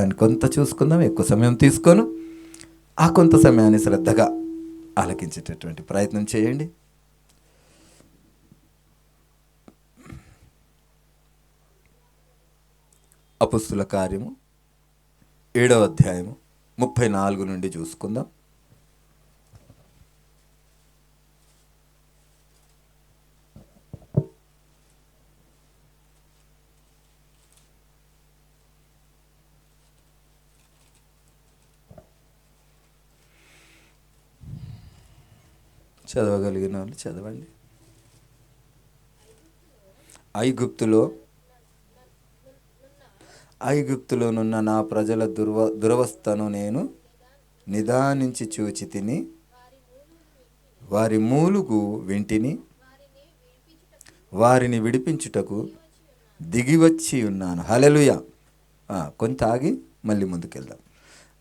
దాన్ని కొంత చూసుకుందాం, ఎక్కువ సమయం తీసుకోను. ఆ కొంత సమయాన్ని శ్రద్ధగా ఆలకించేటటువంటి ప్రయత్నం చేయండి. అపొస్తలుల కార్యము 7వ అధ్యాయము 34 నుండి చూసుకుందాం. చదవగలిగిన వాళ్ళు చదవండి. ఐగుప్తులోనున్న నా ప్రజల దురవస్థను నేను నిదానించి చూచి తిని, వారి మూలుగు వింటిని, వారిని విడిపించుటకు దిగివచ్చి ఉన్నాను. హల్లెలూయా. కొంత ఆగి మళ్ళీ ముందుకెళ్దాం.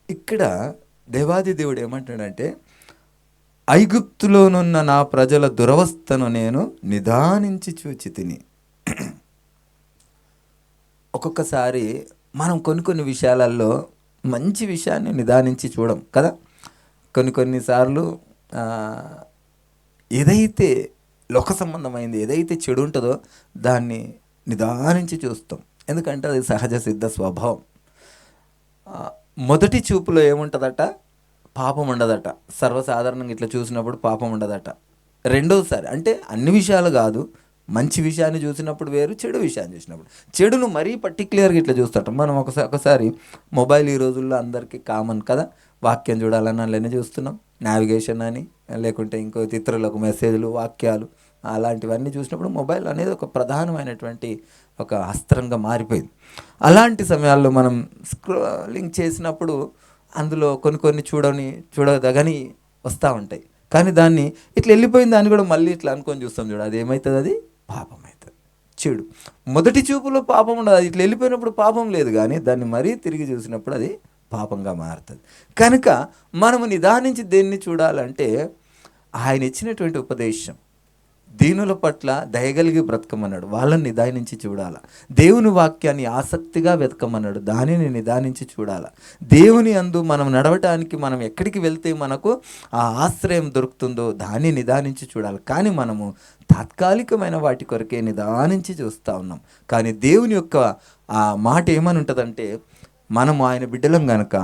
ఇక్కడ దేవాది దేవుడు ఏమంటాడంటే, ఐగుప్తులోనున్న నా ప్రజల దురవస్థను నేను నిదానించి చూచి తిని. ఒక్కొక్కసారి మనం కొన్ని విషయాలలో మంచి విషయాన్ని నిదానించి చూడం కదా. కొన్నిసార్లు ఏదైతే లోక సంబంధమైంది, ఏదైతే చెడు ఉంటుందో దాన్ని నిదానించి చూస్తాం. ఎందుకంటే అది సహజ సిద్ధ స్వభావం. మొదటి చూపులో ఏముంటుందట? పాపం ఉండదట. సర్వసాధారణంగా ఇట్లా చూసినప్పుడు పాపం ఉండదట. రెండోసారి అంటే అన్ని విషయాలు కాదు, మంచి విషయాన్ని చూసినప్పుడు వేరు, చెడు విషయాన్ని చూసినప్పుడు. చెడును మరీ పర్టిక్యులర్గా ఇట్లా చూస్తాం. మనం ఒకసారి మొబైల్ ఈ రోజుల్లో అందరికీ కామన్ కదా. వాక్యం చూడాలని అలానే చూస్తున్నాం, నావిగేషన్ అని, లేకుంటే ఇంకో ఇతరులకు మెసేజ్లు, వాక్యాలు అలాంటివన్నీ చూసినప్పుడు మొబైల్ అనేది ఒక ప్రధానమైనటువంటి ఒక అస్త్రంగా మారిపోయింది. అలాంటి సమయాల్లో మనం స్క్రోలింగ్ చేసినప్పుడు అందులో కొన్ని చూడదగని వస్తూ ఉంటాయి. కానీ దాన్ని ఇట్లా వెళ్ళిపోయిన దాన్ని కూడా మళ్ళీ ఇట్లా అనుకొని చూస్తాం చూడ, అది ఏమవుతుంది? అది పాపం అవుతుంది, చెడు. మొదటి చూపులో పాపం ఉండదు, అది ఇట్లా వెళ్ళిపోయినప్పుడు పాపం లేదు, కానీ దాన్ని మరీ తిరిగి చూసినప్పుడు అది పాపంగా మారుతుంది. కనుక మనము నిదానించి దేన్ని చూడాలంటే ఆయన ఇచ్చినటువంటి ఉపదేశం, దీనుల పట్ల దయగలిగి బ్రతకమన్నాడు, వాళ్ళని నిదానించి చూడాల. దేవుని వాక్యాన్ని ఆసక్తిగా వెతకమన్నాడు, దానిని నిదానించి చూడాల. దేవుని అందు మనం నడవటానికి మనం ఎక్కడికి వెళ్తే మనకు ఆ ఆశ్రయం దొరుకుతుందో దాన్ని నిదానించి చూడాలి. కానీ మనము తాత్కాలికమైన వాటి కొరకే నిదానించి చూస్తూ ఉన్నాం. కానీ దేవుని యొక్క ఆ మాట ఏమని ఉంటుందంటే, మనము ఆయన బిడ్డలం గనక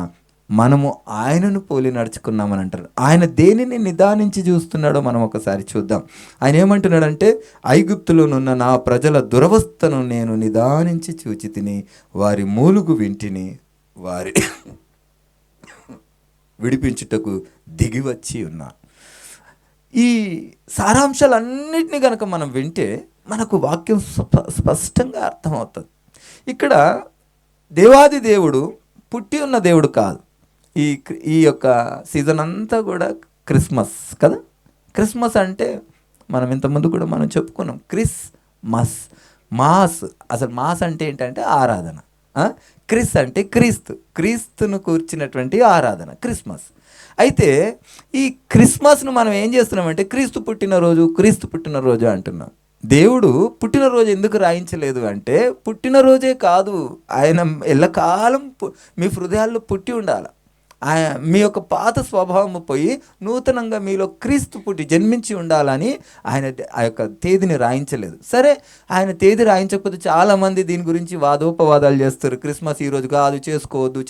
మనము ఆయనను పోలి నడుచుకున్నామని అంటారు. ఆయన దేనిని నిదానించి చూస్తున్నాడో మనం ఒకసారి చూద్దాం. ఆయన ఏమంటున్నాడంటే, ఐగుప్తులోనున్న నా ప్రజల దురవస్థను నేను నిదానించి చూచి తిని, వారి మూలుగు వింటిని, వారి విడిపించుటకు దిగివచ్చి ఉన్నా. ఈ సారాంశాలన్నిటినీ కనుక మనం వింటే మనకు వాక్యం స్పష్టంగా అర్థమవుతుంది. ఇక్కడ దేవాది దేవుడు పుట్టి ఉన్న దేవుడు కాదు. ఈ యొక్క సీజన్ అంతా కూడా క్రిస్మస్ కదా. క్రిస్మస్ అంటే మనం ఇంతకుముందు కూడా మనం చెప్పుకున్నాం, మాస్. అసలు మాస్ అంటే ఏంటంటే ఆరాధన. క్రిస్ అంటే క్రీస్తును కూర్చినటువంటి ఆరాధన క్రిస్మస్. అయితే ఈ క్రిస్మస్ను మనం ఏం చేస్తున్నామంటే క్రీస్తు పుట్టినరోజు అంటున్నాం. దేవుడు పుట్టినరోజు ఎందుకు రాయించలేదు అంటే, పుట్టినరోజే కాదు, ఆయన ఎల్లకాలం మీ హృదయాల్లో పుట్టి ఉండాలి. మీ యొక్క పాత స్వభావం పోయి నూతనంగా మీలో క్రీస్తు పుట్టి జన్మించి ఉండాలని ఆయన ఆ యొక్క తేదీని రాయించలేదు. సరే, ఆయన తేదీ రాయించకపోతే చాలామంది దీని గురించి వాదోపవాదాలు చేస్తారు. క్రిస్మస్ ఈరోజు కాదు, చేసుకోవద్దు,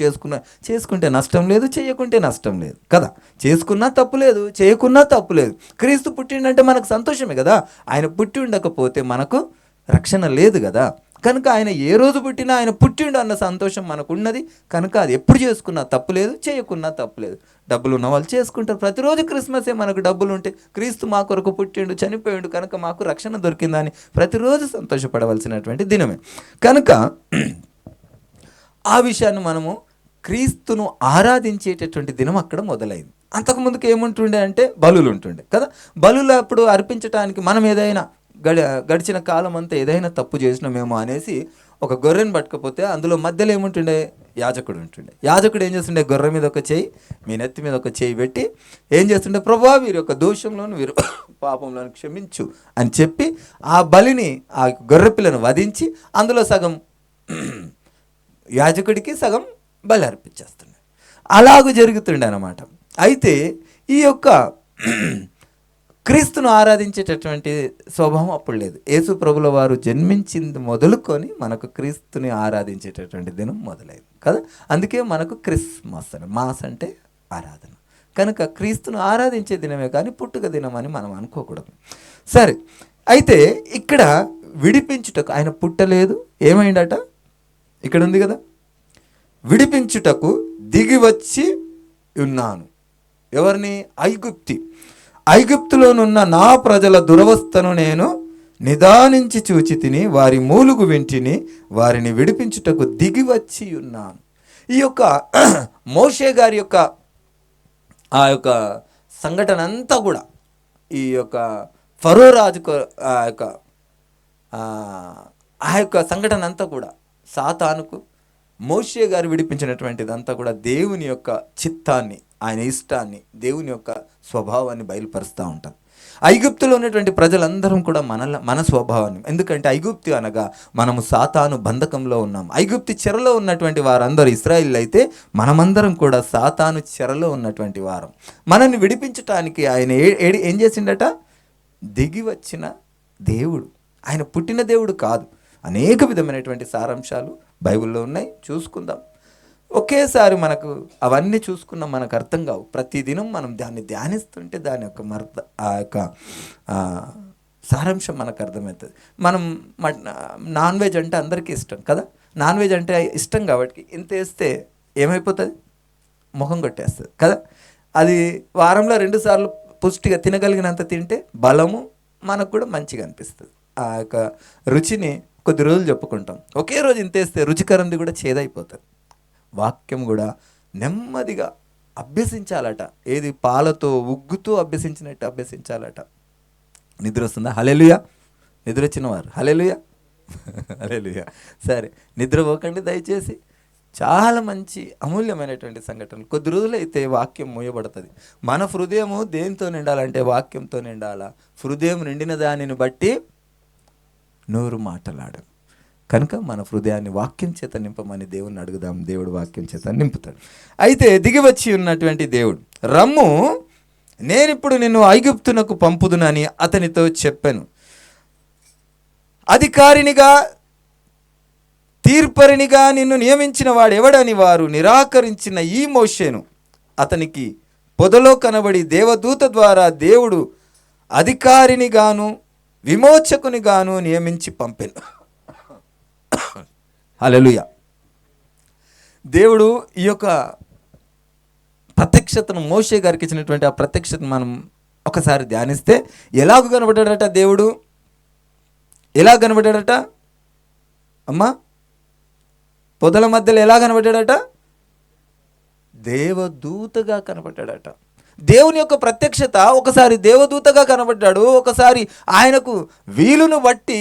చేసుకుంటే నష్టం లేదు, చేయకుంటే నష్టం లేదు కదా. చేసుకున్నా తప్పు లేదు, చేయకున్నా తప్పు లేదు. క్రీస్తు పుట్టిండంటే మనకు సంతోషమే కదా. ఆయన పుట్టి ఉండకపోతే మనకు రక్షణ లేదు కదా. కనుక ఆయన ఏ రోజు పుట్టినా ఆయన పుట్టిండు అన్న సంతోషం మనకు ఉన్నది. కనుక అది ఎప్పుడు చేసుకున్నా తప్పు లేదు, చేయకున్నా తప్పు లేదు. డబ్బులు ఉన్న వాళ్ళు చేసుకుంటారు. ప్రతిరోజు క్రిస్మసే. మనకు డబ్బులు ఉంటే క్రీస్తు మా కొరకు పుట్టిండు, చనిపోయిండు, కనుక మాకు రక్షణ దొరికిందని ప్రతిరోజు సంతోషపడవలసినటువంటి దినమే. కనుక ఆ విషయాన్ని మనము క్రీస్తును ఆరాధించేటటువంటి దినం అక్కడ మొదలైంది. అంతకుముందుకు ఏముంటుండే అంటే బలులు ఉంటుండే కదా. బలులు అప్పుడు అర్పించడానికి మనం ఏదైనా గడిచిన కాలం అంతా ఏదైనా తప్పు చేసినామేమో అనేసి ఒక గొర్రెను పట్టుకపోతే అందులో మధ్యలో ఏముంటుండే? యాజకుడు ఉంటుండే. యాజకుడు ఏం చేస్తుండే? గొర్రె మీద ఒక చేయి, మీ నెత్తి మీద ఒక చేయి పెట్టి ఏం చేస్తుండే? ప్రభువా, వీరి యొక్క దోషంలోను వీరు పాపంలోను క్షమించు అని చెప్పి ఆ బలిని, ఆ గొర్రె పిల్లను వధించి అందులో సగం యాజకుడికి, సగం బలి అర్పించేస్తుండే. అలాగూ జరుగుతుండే అన్నమాట. అయితే ఈ యొక్క క్రీస్తును ఆరాధించేటటువంటి స్వభావం అప్పుడు లేదు. యేసు ప్రభుల వారు జన్మించింది మొదలుకొని మనకు క్రీస్తుని ఆరాధించేటటువంటి దినం మొదలైంది కదా. అందుకే మనకు క్రిస్మస్ అని, మాస్ అంటే ఆరాధన. కనుక క్రీస్తును ఆరాధించే దినమే కానీ పుట్టుక దినం అని మనం అనుకోకూడదు. సరే, అయితే ఇక్కడ విడిపించుటకు ఆయన పుట్టలేదు, ఏమైందట ఇక్కడ ఉంది కదా, విడిపించుటకు దిగి వచ్చి ఉన్నాను. ఎవరిని? ఐగుప్తులోనున్న నా ప్రజల దురవస్థను నేను నిదానించి చూచి తిని, వారి మూలుగు వింటిని, వారిని విడిపించుటకు దిగి వచ్చి ఉన్నాను. ఈ యొక్క మోషే గారి యొక్క ఆ యొక్క సంఘటన అంతా కూడా, ఈ యొక్క ఫరో రాజుకు ఆ యొక్క సంఘటన అంతా కూడా సాతానుకు మోషే గారు విడిపించినటువంటిదంతా కూడా దేవుని యొక్క చిత్తాన్ని, ఆయన ఇష్టాన్ని, దేవుని యొక్క స్వభావాన్ని బయలుపరుస్తూ ఉంటారు. ఐగుప్తులో ఉన్నటువంటి ప్రజలందరం కూడా మన స్వభావాన్ని, ఎందుకంటే ఐగుప్తు అనగా మనము సాతాను బంధకంలో ఉన్నాం. ఐగుప్తు చెరలో ఉన్నటువంటి వారందరూ ఇశ్రాయేలు అయితే మనమందరం కూడా సాతాను చెరలో ఉన్నటువంటి వారం. మనల్ని విడిపించటానికి ఆయన ఏం చేసిండట? దిగి వచ్చిన దేవుడు. ఆయన పుట్టిన దేవుడు కాదు. అనేక విధమైనటువంటి సారాంశాలు బైబిల్లో ఉన్నాయి, చూసుకుందాం. ఒకేసారి మనకు అవన్నీ చూసుకున్నాం, మనకు అర్థం కావు. ప్రతిదినం మనం దాన్ని ధ్యానిస్తుంటే దాని యొక్క ఆ యొక్క సారాంశం మనకు అర్థమవుతుంది. మనం నాన్ వెజ్ అంటే అందరికీ ఇష్టం కదా. నాన్ వెజ్ అంటే ఇష్టం కాబట్టి ఇంత వేస్తే ఏమైపోతుంది? ముఖం కొట్టేస్తుంది కదా. అది వారంలో 2 సార్లు పుష్టిగా తినగలిగినంత తింటే బలము మనకు కూడా మంచిగా అనిపిస్తుంది. ఆ యొక్క రుచిని కొద్ది రోజులు చెప్పుకుంటాం. ఒకే రోజు ఇంతేస్తే రుచికరంది కూడా చేదైపోతుంది. వాక్యం కూడా నెమ్మదిగా అభ్యసించాలట. ఏది? పాలతో ఉగ్గుతూ అభ్యసించినట్టు అభ్యసించాలట. నిద్ర వస్తుందా? హల్లెలూయా. నిద్ర వచ్చిన వారు హల్లెలూయా, హల్లెలూయా. సరే, నిద్రపోకండి దయచేసి. చాలా మంచి అమూల్యమైనటువంటి సంఘటనలు. కొద్ది రోజులైతే వాక్యం మూయబడుతుంది. మన హృదయము దేనితో నిండాలంటే వాక్యంతో నిండాలా. హృదయం నిండిన దానిని బట్టి నోరు మాటలాడు. కనుక మన హృదయాన్ని వాక్యం చేత నింపమని దేవుని అడుగుదాం. దేవుడు వాక్యం చేత నింపుతాడు. అయితే దిగివచ్చి ఉన్నటువంటి దేవుడు, రమ్ము, నేనిప్పుడు నిన్ను ఐగుప్తునకు పంపుదునని అతనితో చెప్పాను. అధికారినిగా, తీర్పరినిగా నిన్ను నియమించిన వాడెవడని వారు నిరాకరించిన ఈ మోషేను అతనికి పొదలో కనబడి దేవదూత ద్వారా దేవుడు అధికారినిగాను విమోచకునిగాను నియమించి పంపెను. హల్లెలూయా. దేవుడు ఈ యొక్క ప్రత్యక్షతను, మోషే గారికి ఇచ్చినటువంటి ఆ ప్రత్యక్షతను మనం ఒకసారి ధ్యానిస్తే, ఎలాగ కనబడ్డాడట దేవుడు? ఎలా కనబడ్డాడట అమ్మా? పొదల మధ్యలో ఎలా కనబడ్డాడట? దేవదూతగా కనబడ్డాడట. దేవుని యొక్క ప్రత్యక్షత ఒకసారి దేవదూతగా కనబడ్డాడు, ఒకసారి ఆయనకు వీలును బట్టి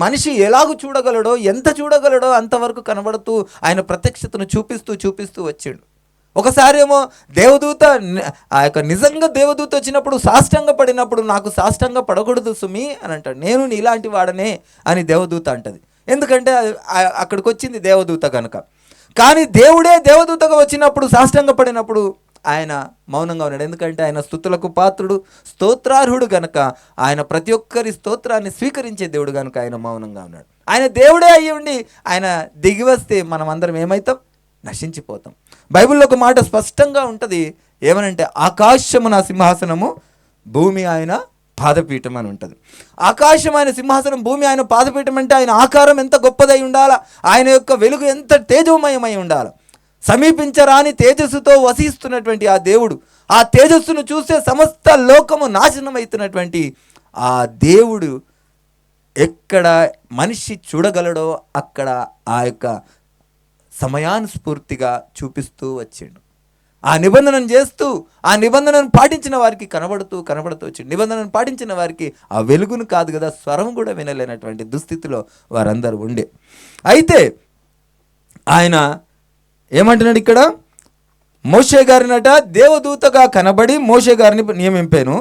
మనిషి ఎలాగూ చూడగలడో, ఎంత చూడగలడో అంతవరకు కనబడుతూ ఆయన ప్రత్యక్షతను చూపిస్తూ వచ్చాడు. ఒకసారి ఏమో దేవదూత, ఆ యొక్క నిజంగా దేవదూత వచ్చినప్పుడు సాష్టాంగ పడినప్పుడు, నాకు సాష్టాంగ పడకూడదు సుమి అని అంటాడు. నేను నీలాంటి వాడనే అని దేవదూత అంటది. ఎందుకంటే అక్కడికి వచ్చింది దేవదూత కనుక. కానీ దేవుడే దేవదూతగా వచ్చినప్పుడు, సాష్టాంగ పడినప్పుడు ఆయన మౌనంగా ఉన్నాడు. ఎందుకంటే ఆయన స్తుతులకు పాత్రుడు, స్తోత్రార్హుడు గనక, ఆయన ప్రతి ఒక్కరి స్తోత్రాన్ని స్వీకరించే దేవుడు కనుక ఆయన మౌనంగా ఉన్నాడు. ఆయన దేవుడే అయ్యి ఉండి ఆయన దిగి వస్తే మనం అందరం ఏమవుతాం? నశించిపోతాం. బైబిల్లో ఒక మాట స్పష్టంగా ఉంటుంది. ఏమనంటే, ఆకాశము నా సింహాసనము, భూమి ఆయన పాదపీఠం అని ఉంటుంది. ఆకాశం ఆయన సింహాసనం, భూమి ఆయన పాదపీఠం అంటే ఆయన ఆకారం ఎంత గొప్పదై ఉండాలా, ఆయన యొక్క వెలుగు ఎంత తేజోమయమై ఉండాలి. సమీపించరాని తేజస్సుతో వసిస్తున్నటువంటి ఆ దేవుడు, ఆ తేజస్సును చూస్తే సమస్త లోకము నాశనం అవుతున్నటువంటి ఆ దేవుడు ఎక్కడ మనిషి చూడగలడో అక్కడ ఆ యొక్క సమయానుస్ఫూర్తిగా చూపిస్తూ వచ్చాడు. ఆ నిబంధనను చేస్తూ, ఆ నిబంధనను పాటించిన వారికి కనబడుతూ వచ్చాడు. నిబంధనను పాటించిన వారికి ఆ వెలుగును కాదు కదా, స్వరం కూడా వినలేనటువంటి దుస్థితిలో వారందరూ ఉండే. అయితే ఆయన ఏమంటున్నాడు ఇక్కడ? మోషే గారినట దేవదూతగా కనబడి మోషే గారిని నియమింపాను.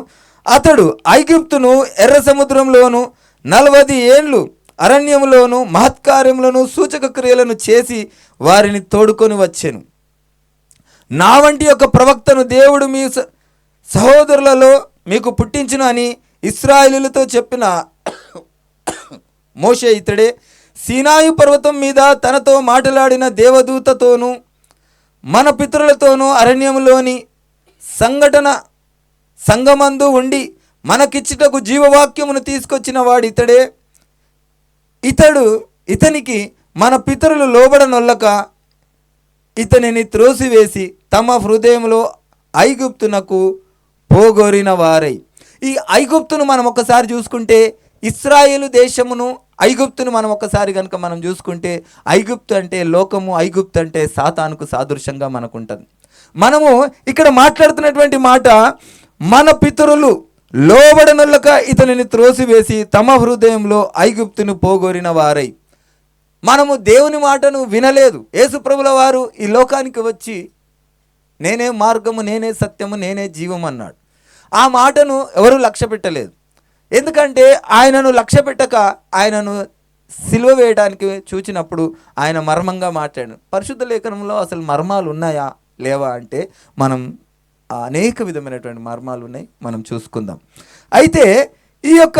అతడు ఐగుప్తును, ఎర్ర సముద్రంలోను 40 ఏండ్లు అరణ్యములోను మహత్కార్యములను సూచక క్రియలను చేసి వారిని తోడుకొని వచ్చాను. నా వంటి యొక్క ప్రవక్తను దేవుడు మీ సహోదరులలో మీకు పుట్టించును అని ఇశ్రాయేలీయులతో చెప్పిన మోషే ఇతడే. సీనాయి పర్వతం మీద తనతో మాట్లాడిన దేవదూతతోనూ మన పితరులతోనూ అరణ్యంలోని సంగమందు ఉండి మనకిచ్చుటకు జీవవాక్యమును తీసుకొచ్చిన వాడు ఇతడే. ఇతనికి మన పితరులు లోబడనొల్లక ఇతనిని త్రోసివేసి తమ హృదయంలో ఐగుప్తునకు పోగొరిన వారై. ఈ ఐగుప్తును మనం ఒకసారి చూసుకుంటే, ఇశ్రాయేలు దేశమును ఐగుప్తును మనం ఒకసారి కనుక మనం చూసుకుంటే, ఐగుప్తు అంటే లోకము, ఐగుప్తు అంటే సాతానుకు సాదృశ్యంగా మనకు ఉంటుంది. మనము ఇక్కడ మాట్లాడుతున్నటువంటి మాట, మన పితరులు లోబడనొల్లక ఇతనిని త్రోసివేసి తమ హృదయంలో ఐగుప్తును పోగొరిన వారై. మనము దేవుని మాటను వినలేదు. యేసుప్రభుల వారు ఈ లోకానికి వచ్చి నేనే మార్గము, నేనే సత్యము, నేనే జీవం అన్నాడు. ఆ మాటను ఎవరు లక్ష్య పెట్టలేదు. ఎందుకంటే ఆయనను లక్ష్య పెట్టక ఆయనను సిలువ వేయడానికి చూచినప్పుడు ఆయన మర్మంగా మాట్లాడాడు. పరిశుద్ధ లేఖనంలో అసలు మర్మాలు ఉన్నాయా లేవా అంటే మనం అనేక విధమైనటువంటి మర్మాలు ఉన్నాయి, మనం చూసుకుందాం. అయితే ఈ యొక్క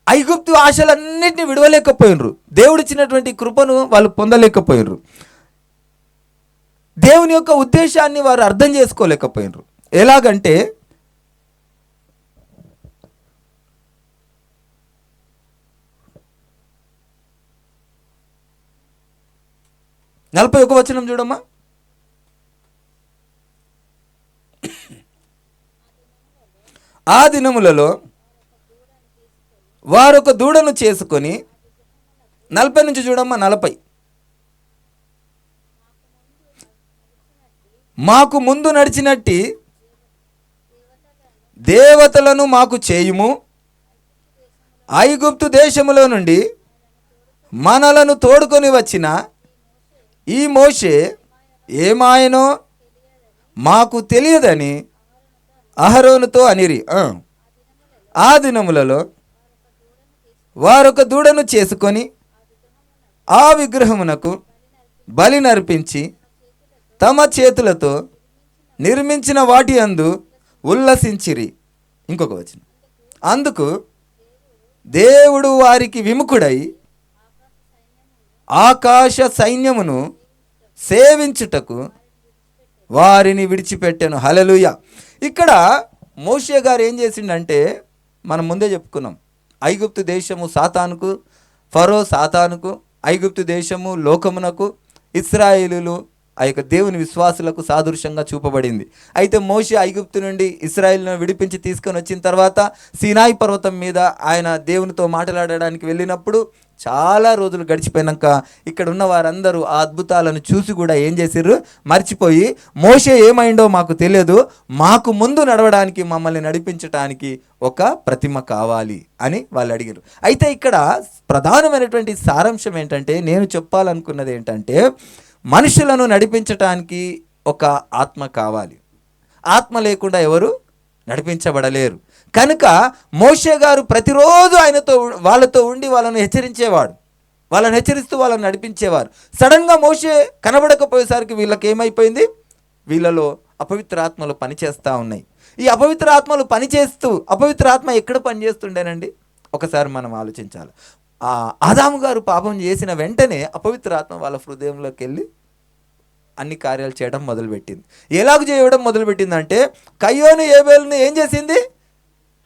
ఐగుప్తు ఆశలన్నింటినీ విడవలేకపోయినరు. దేవుడిచ్చినటువంటి కృపను వాళ్ళు పొందలేకపోయినరు. దేవుని యొక్క ఉద్దేశాన్ని వారు అర్థం చేసుకోలేకపోయినరు. ఎలాగంటే నలభై 41 వచనం చూడమ్మా. ఆ దినములలో వారొక దూడను చేసుకొని 40 నుంచి చూడమ్మా. 40 మాకు ముందు నడిచినట్టి దేవతలను మాకు చేయుము, ఐగుప్తు దేశములో నుండి మనలను తోడుకొని వచ్చిన ఈ మోషే ఏమాయనో మాకు తెలియదని అహరోనుతో అనిరి. ఆ దినములలో వారొక దూడను చేసుకొని ఆ విగ్రహమునకు బలి నర్పించి తమ చేతులతో నిర్మించిన వాటి అందు ఉల్లసించిరి. ఇంకొక వచనం, అందుకు దేవుడు వారికి విముఖుడై ఆకాశ సైన్యమును సేవించుటకు వారిని విడిచిపెట్టాను. హల్లెలూయా. ఇక్కడ మోషే గారు ఏం చేసిండంటే, మనం ముందే చెప్పుకున్నాం, ఐగుప్తు దేశము సాతానుకు, ఫరో సాతానుకు, ఐగుప్తు దేశము లోకమునకు, ఇశ్రాయేలులు ఆ యొక్క దేవుని విశ్వాసులకు సాదృశ్యంగా చూపబడింది. అయితే మోషే ఐగుప్తు నుండి ఇశ్రాయేలును విడిపించి తీసుకొని వచ్చిన తర్వాత సీనాయి పర్వతం మీద ఆయన దేవునితో మాట్లాడడానికి వెళ్ళినప్పుడు చాలా రోజులు గడిచిపోయినాక ఇక్కడ ఉన్న వారందరూ ఆ అద్భుతాలను చూసి కూడా ఏం చేసిర్రు, మర్చిపోయి మోషే ఏమైండో మాకు తెలియదు, మాకు ముందు నడవడానికి, మమ్మల్ని నడిపించడానికి ఒక ప్రతిమ కావాలి అని వాళ్ళు అడిగారు. అయితే ఇక్కడ ప్రధానమైనటువంటి సారాంశం ఏంటంటే, నేను చెప్పాలనుకున్నది ఏంటంటే, మనుషులను నడిపించటానికి ఒక ఆత్మ కావాలి. ఆత్మ లేకుండా ఎవరు నడిపించబడలేరు. కనుక మోషే గారు ప్రతిరోజు వాళ్ళతో ఉండి వాళ్ళను హెచ్చరించేవాడు, వాళ్ళని హెచ్చరిస్తూ వాళ్ళని నడిపించేవారు. సడన్గా మోషే కనబడకపోయేసరికి వీళ్ళకి ఏమైపోయింది, వీళ్ళలో అపవిత్ర ఆత్మలు పనిచేస్తూ ఉన్నాయి. ఈ అపవిత్ర ఆత్మలు పనిచేస్తూ, అపవిత్ర ఆత్మ ఎక్కడ పనిచేస్తుండేనండి ఒకసారి మనం ఆలోచించాలి. ఆదాము గారు పాపం చేసిన వెంటనే అపవిత్ర ఆత్మ వాళ్ళ హృదయంలోకి వెళ్ళి అన్ని కార్యాలు చేయడం మొదలుపెట్టింది. ఎలాగ చేయడం మొదలుపెట్టిందంటే, కయ్యోను ఏబేలును ఏం చేసింది,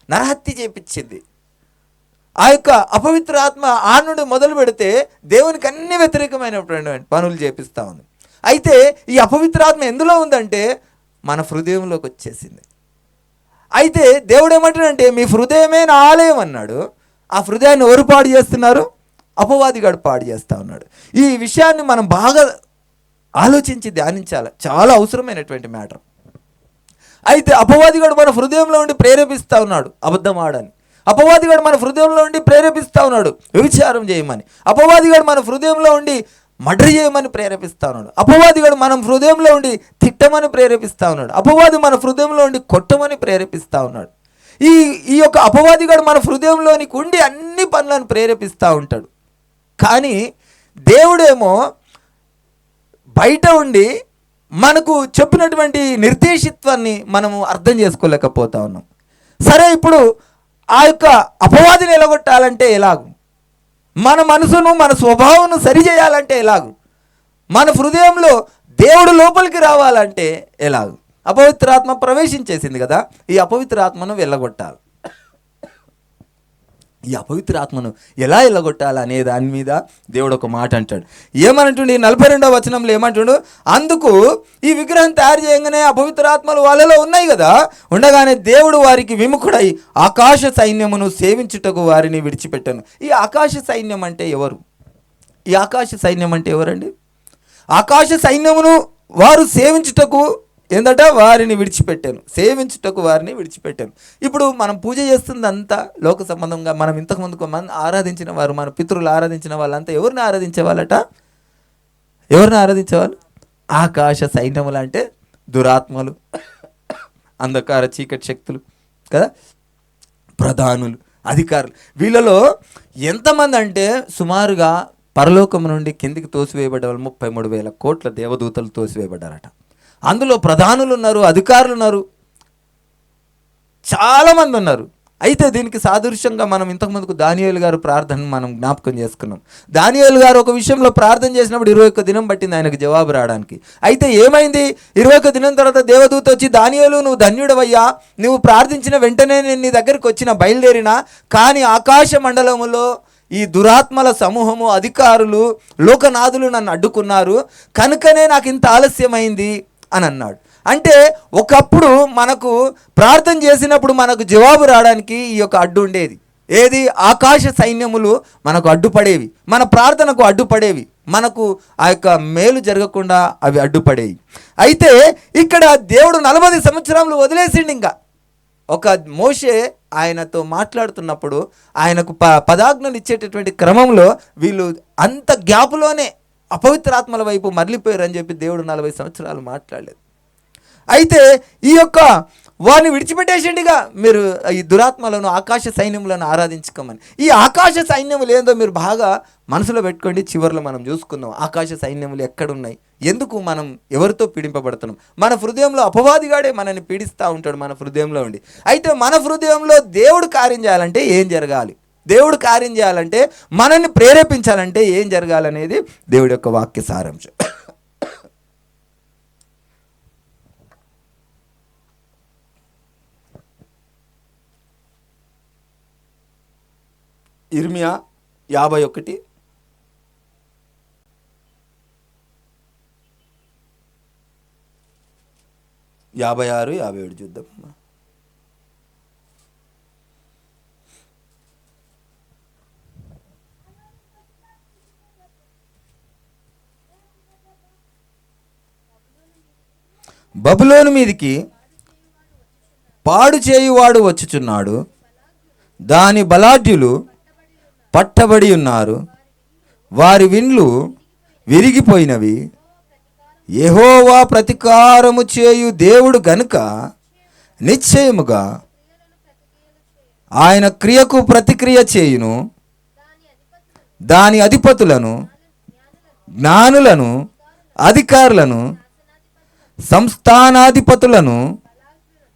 నరహత్య చేపించింది. ఆ యొక్క అపవిత్ర ఆత్మ ఆ నుండి మొదలు పెడితే దేవునికి అన్ని వ్యతిరేకమైనటువంటి పనులు చేపిస్తూ ఉంది. అయితే ఈ అపవిత్ర ఆత్మ ఎందులో ఉందంటే మన హృదయంలోకి వచ్చేసింది. అయితే దేవుడు ఏమంటాడంటే, మీ హృదయమే నా ఆలయం అన్నాడు. ఆ హృదయాన్ని ఎవరు పాడు చేస్తున్నారు, అపవాదిగాడు పాడు చేస్తూ ఉన్నాడు. ఈ విషయాన్ని మనం బాగా ఆలోచించి ధ్యానించాలి, చాలా అవసరమైనటువంటి మ్యాటర్. అయితే అపవాదిగాడు మన హృదయంలో ఉండి ప్రేరేపిస్తూ ఉన్నాడు అబద్ధం ఆడని. అపవాదిగాడు మన హృదయంలో ఉండి ప్రేరేపిస్తూ ఉన్నాడు వ్యభిచారం చేయమని. అపవాదిగాడు మన హృదయంలో ఉండి మర్డర్ చేయమని ప్రేరేపిస్తూ ఉన్నాడు. అపవాదిగాడు మన హృదయంలో ఉండి తిట్టమని ప్రేరేపిస్తూ ఉన్నాడు. అపవాది మన హృదయంలో ఉండి కొట్టమని ప్రేరేపిస్తూ ఉన్నాడు. ఈ యొక్క అపవాదిగాడు మన హృదయంలోనికి ఉండి అన్ని పనులను ప్రేరేపిస్తూ ఉంటాడు. కానీ దేవుడేమో బయట ఉండి మనకు చెప్పినటువంటి నిర్దేశిత్వాన్ని మనము అర్థం చేసుకోలేకపోతా ఉన్నాం. సరే, ఇప్పుడు ఆ యొక్క అపవాదిని ఎలగొట్టాలంటే ఎలాగు, మన మనసును మన స్వభావం సరిచేయాలంటే ఎలాగు, మన హృదయంలో దేవుడు లోపలికి రావాలంటే ఎలాగు? అపవిత్రాత్మ ప్రవేశించేసింది కదా, ఈ అపవిత్రాత్మను వెళ్ళగొట్టాలి. ఈ అపవిత్రాత్మను ఎలా వెళ్ళగొట్టాలి అనే దాని మీద దేవుడు ఒక మాట అంటాడు. ఏమంటుండే 42వ వచనంలో ఏమంటుండు, అందుకు ఈ విగ్రహం తయారు చేయగానే అపవిత్రాత్మలు వాళ్ళలో ఉన్నాయి కదా, ఉండగానే దేవుడు వారికి విముఖుడై ఆకాశ సైన్యమును సేవించుటకు వారిని విడిచిపెట్టాను. ఈ ఆకాశ సైన్యం అంటే ఎవరు? ఈ ఆకాశ సైన్యం అంటే ఎవరండి? ఆకాశ సైన్యమును వారు సేవించుటకు ఏందట, వారిని విడిచిపెట్టాను, సేవించుటకు వారిని విడిచిపెట్టాను. ఇప్పుడు మనం పూజ చేస్తుంది అంతా లోక సంబంధంగా. మనం ఇంతకుముందు ఆరాధించిన వారు, మన పితరులు ఆరాధించిన వాళ్ళంతా ఎవరిని ఆరాధించేవాళ్ళట? ఎవరిని ఆరాధించేవాళ్ళు? ఆకాశ సైన్యములు అంటే దురాత్మలు, అంధకార చీకటి శక్తులు కదా, ప్రధానులు, అధికారులు. వీళ్ళలో ఎంతమంది అంటే సుమారుగా పరలోకం నుండి కిందికి తోసివేయబడ్డ వాళ్ళు 33,000 కోట్ల దేవదూతలు తోసివేయబడ్డారట. అందులో ప్రధానులు ఉన్నారు, అధికారులు ఉన్నారు, చాలామంది ఉన్నారు. అయితే దీనికి సాదృశ్యంగా మనం ఇంతకుముందుకు దానియేలు గారు ప్రార్థన మనం జ్ఞాపకం చేసుకున్నాం. దానియేలు గారు ఒక విషయంలో ప్రార్థన చేసినప్పుడు 21 దినం పట్టింది ఆయనకు జవాబు రావడానికి. అయితే ఏమైంది? 21 దినం తర్వాత దేవదూత వచ్చి, దానియేలు నువ్వు ధన్యుడవయ్యా, నువ్వు ప్రార్థించిన వెంటనే నేను నీ దగ్గరికి వచ్చిన బయలుదేరినా, కానీ ఆకాశ మండలములో ఈ దురాత్మల సమూహము, అధికారులు, లోకనాథులు నన్ను అడ్డుకున్నారు, కనుకనే నాకు ఇంత ఆలస్యమైంది అని అన్నాడు. అంటే ఒకప్పుడు మనకు ప్రార్థన చేసినప్పుడు మనకు జవాబు రావడానికి ఈ యొక్క అడ్డు ఉండేది. ఏది? ఆకాశ సైన్యములు మనకు అడ్డుపడేవి, మన ప్రార్థనకు అడ్డుపడేవి, మనకు ఆ యొక్క మేలు జరగకుండా అవి అడ్డుపడేవి. అయితే ఇక్కడ దేవుడు 40 సంవత్సరాలు వదిలేసిండు. ఇంకా ఒక మోషే ఆయనతో మాట్లాడుతున్నప్పుడు ఆయనకు పదాజ్ఞలు ఇచ్చేటటువంటి క్రమంలో వీళ్ళు అంత గ్యాపులోనే అపవిత్రాత్మల వైపు మరలిపోయారు అని చెప్పి దేవుడు 40 సంవత్సరాలు మాట్లాడలేదు. అయితే ఈ యొక్క వారిని విడిచిపెట్టేసిండిగా, మీరు ఈ దురాత్మలను, ఆకాశ సైన్యములను ఆరాధించుకోమని. ఈ ఆకాశ సైన్యములు ఏందో మీరు బాగా మనసులో పెట్టుకోండి. చివరిలో మనం చూసుకుందాం ఆకాశ సైన్యములు ఎక్కడున్నాయి, ఎందుకు మనం ఎవరితో పీడింపబడుతున్నాం. మన హృదయంలో అపవాదిగాడే మనల్ని పీడిస్తూ ఉంటాడు, మన హృదయంలో ఉండి. అయితే మన హృదయంలో దేవుడు కార్యం చేయాలంటే ఏం జరగాలి, దేవుడు కార్యం చేయాలంటే మనల్ని ప్రేరేపించాలంటే ఏం జరగాలనేది దేవుడి యొక్క వాక్య సారాంశం. ఇర్మియా 51, 56, 57 చూద్దాం. బబులోను మీదికి పాడు చేయువాడు వచ్చుచున్నాడు, దాని బలాఢ్యులు పట్టబడి ఉన్నారు, వారి విండ్లు విరిగిపోయినవి. యెహోవా ప్రతీకారము చేయు దేవుడు గనుక నిశ్చయముగా ఆయన క్రియకు ప్రతిక్రియ చేయును. దాని అధిపతులను, జ్ఞానులను, అధికారులను, సంస్థానాధిపతులను,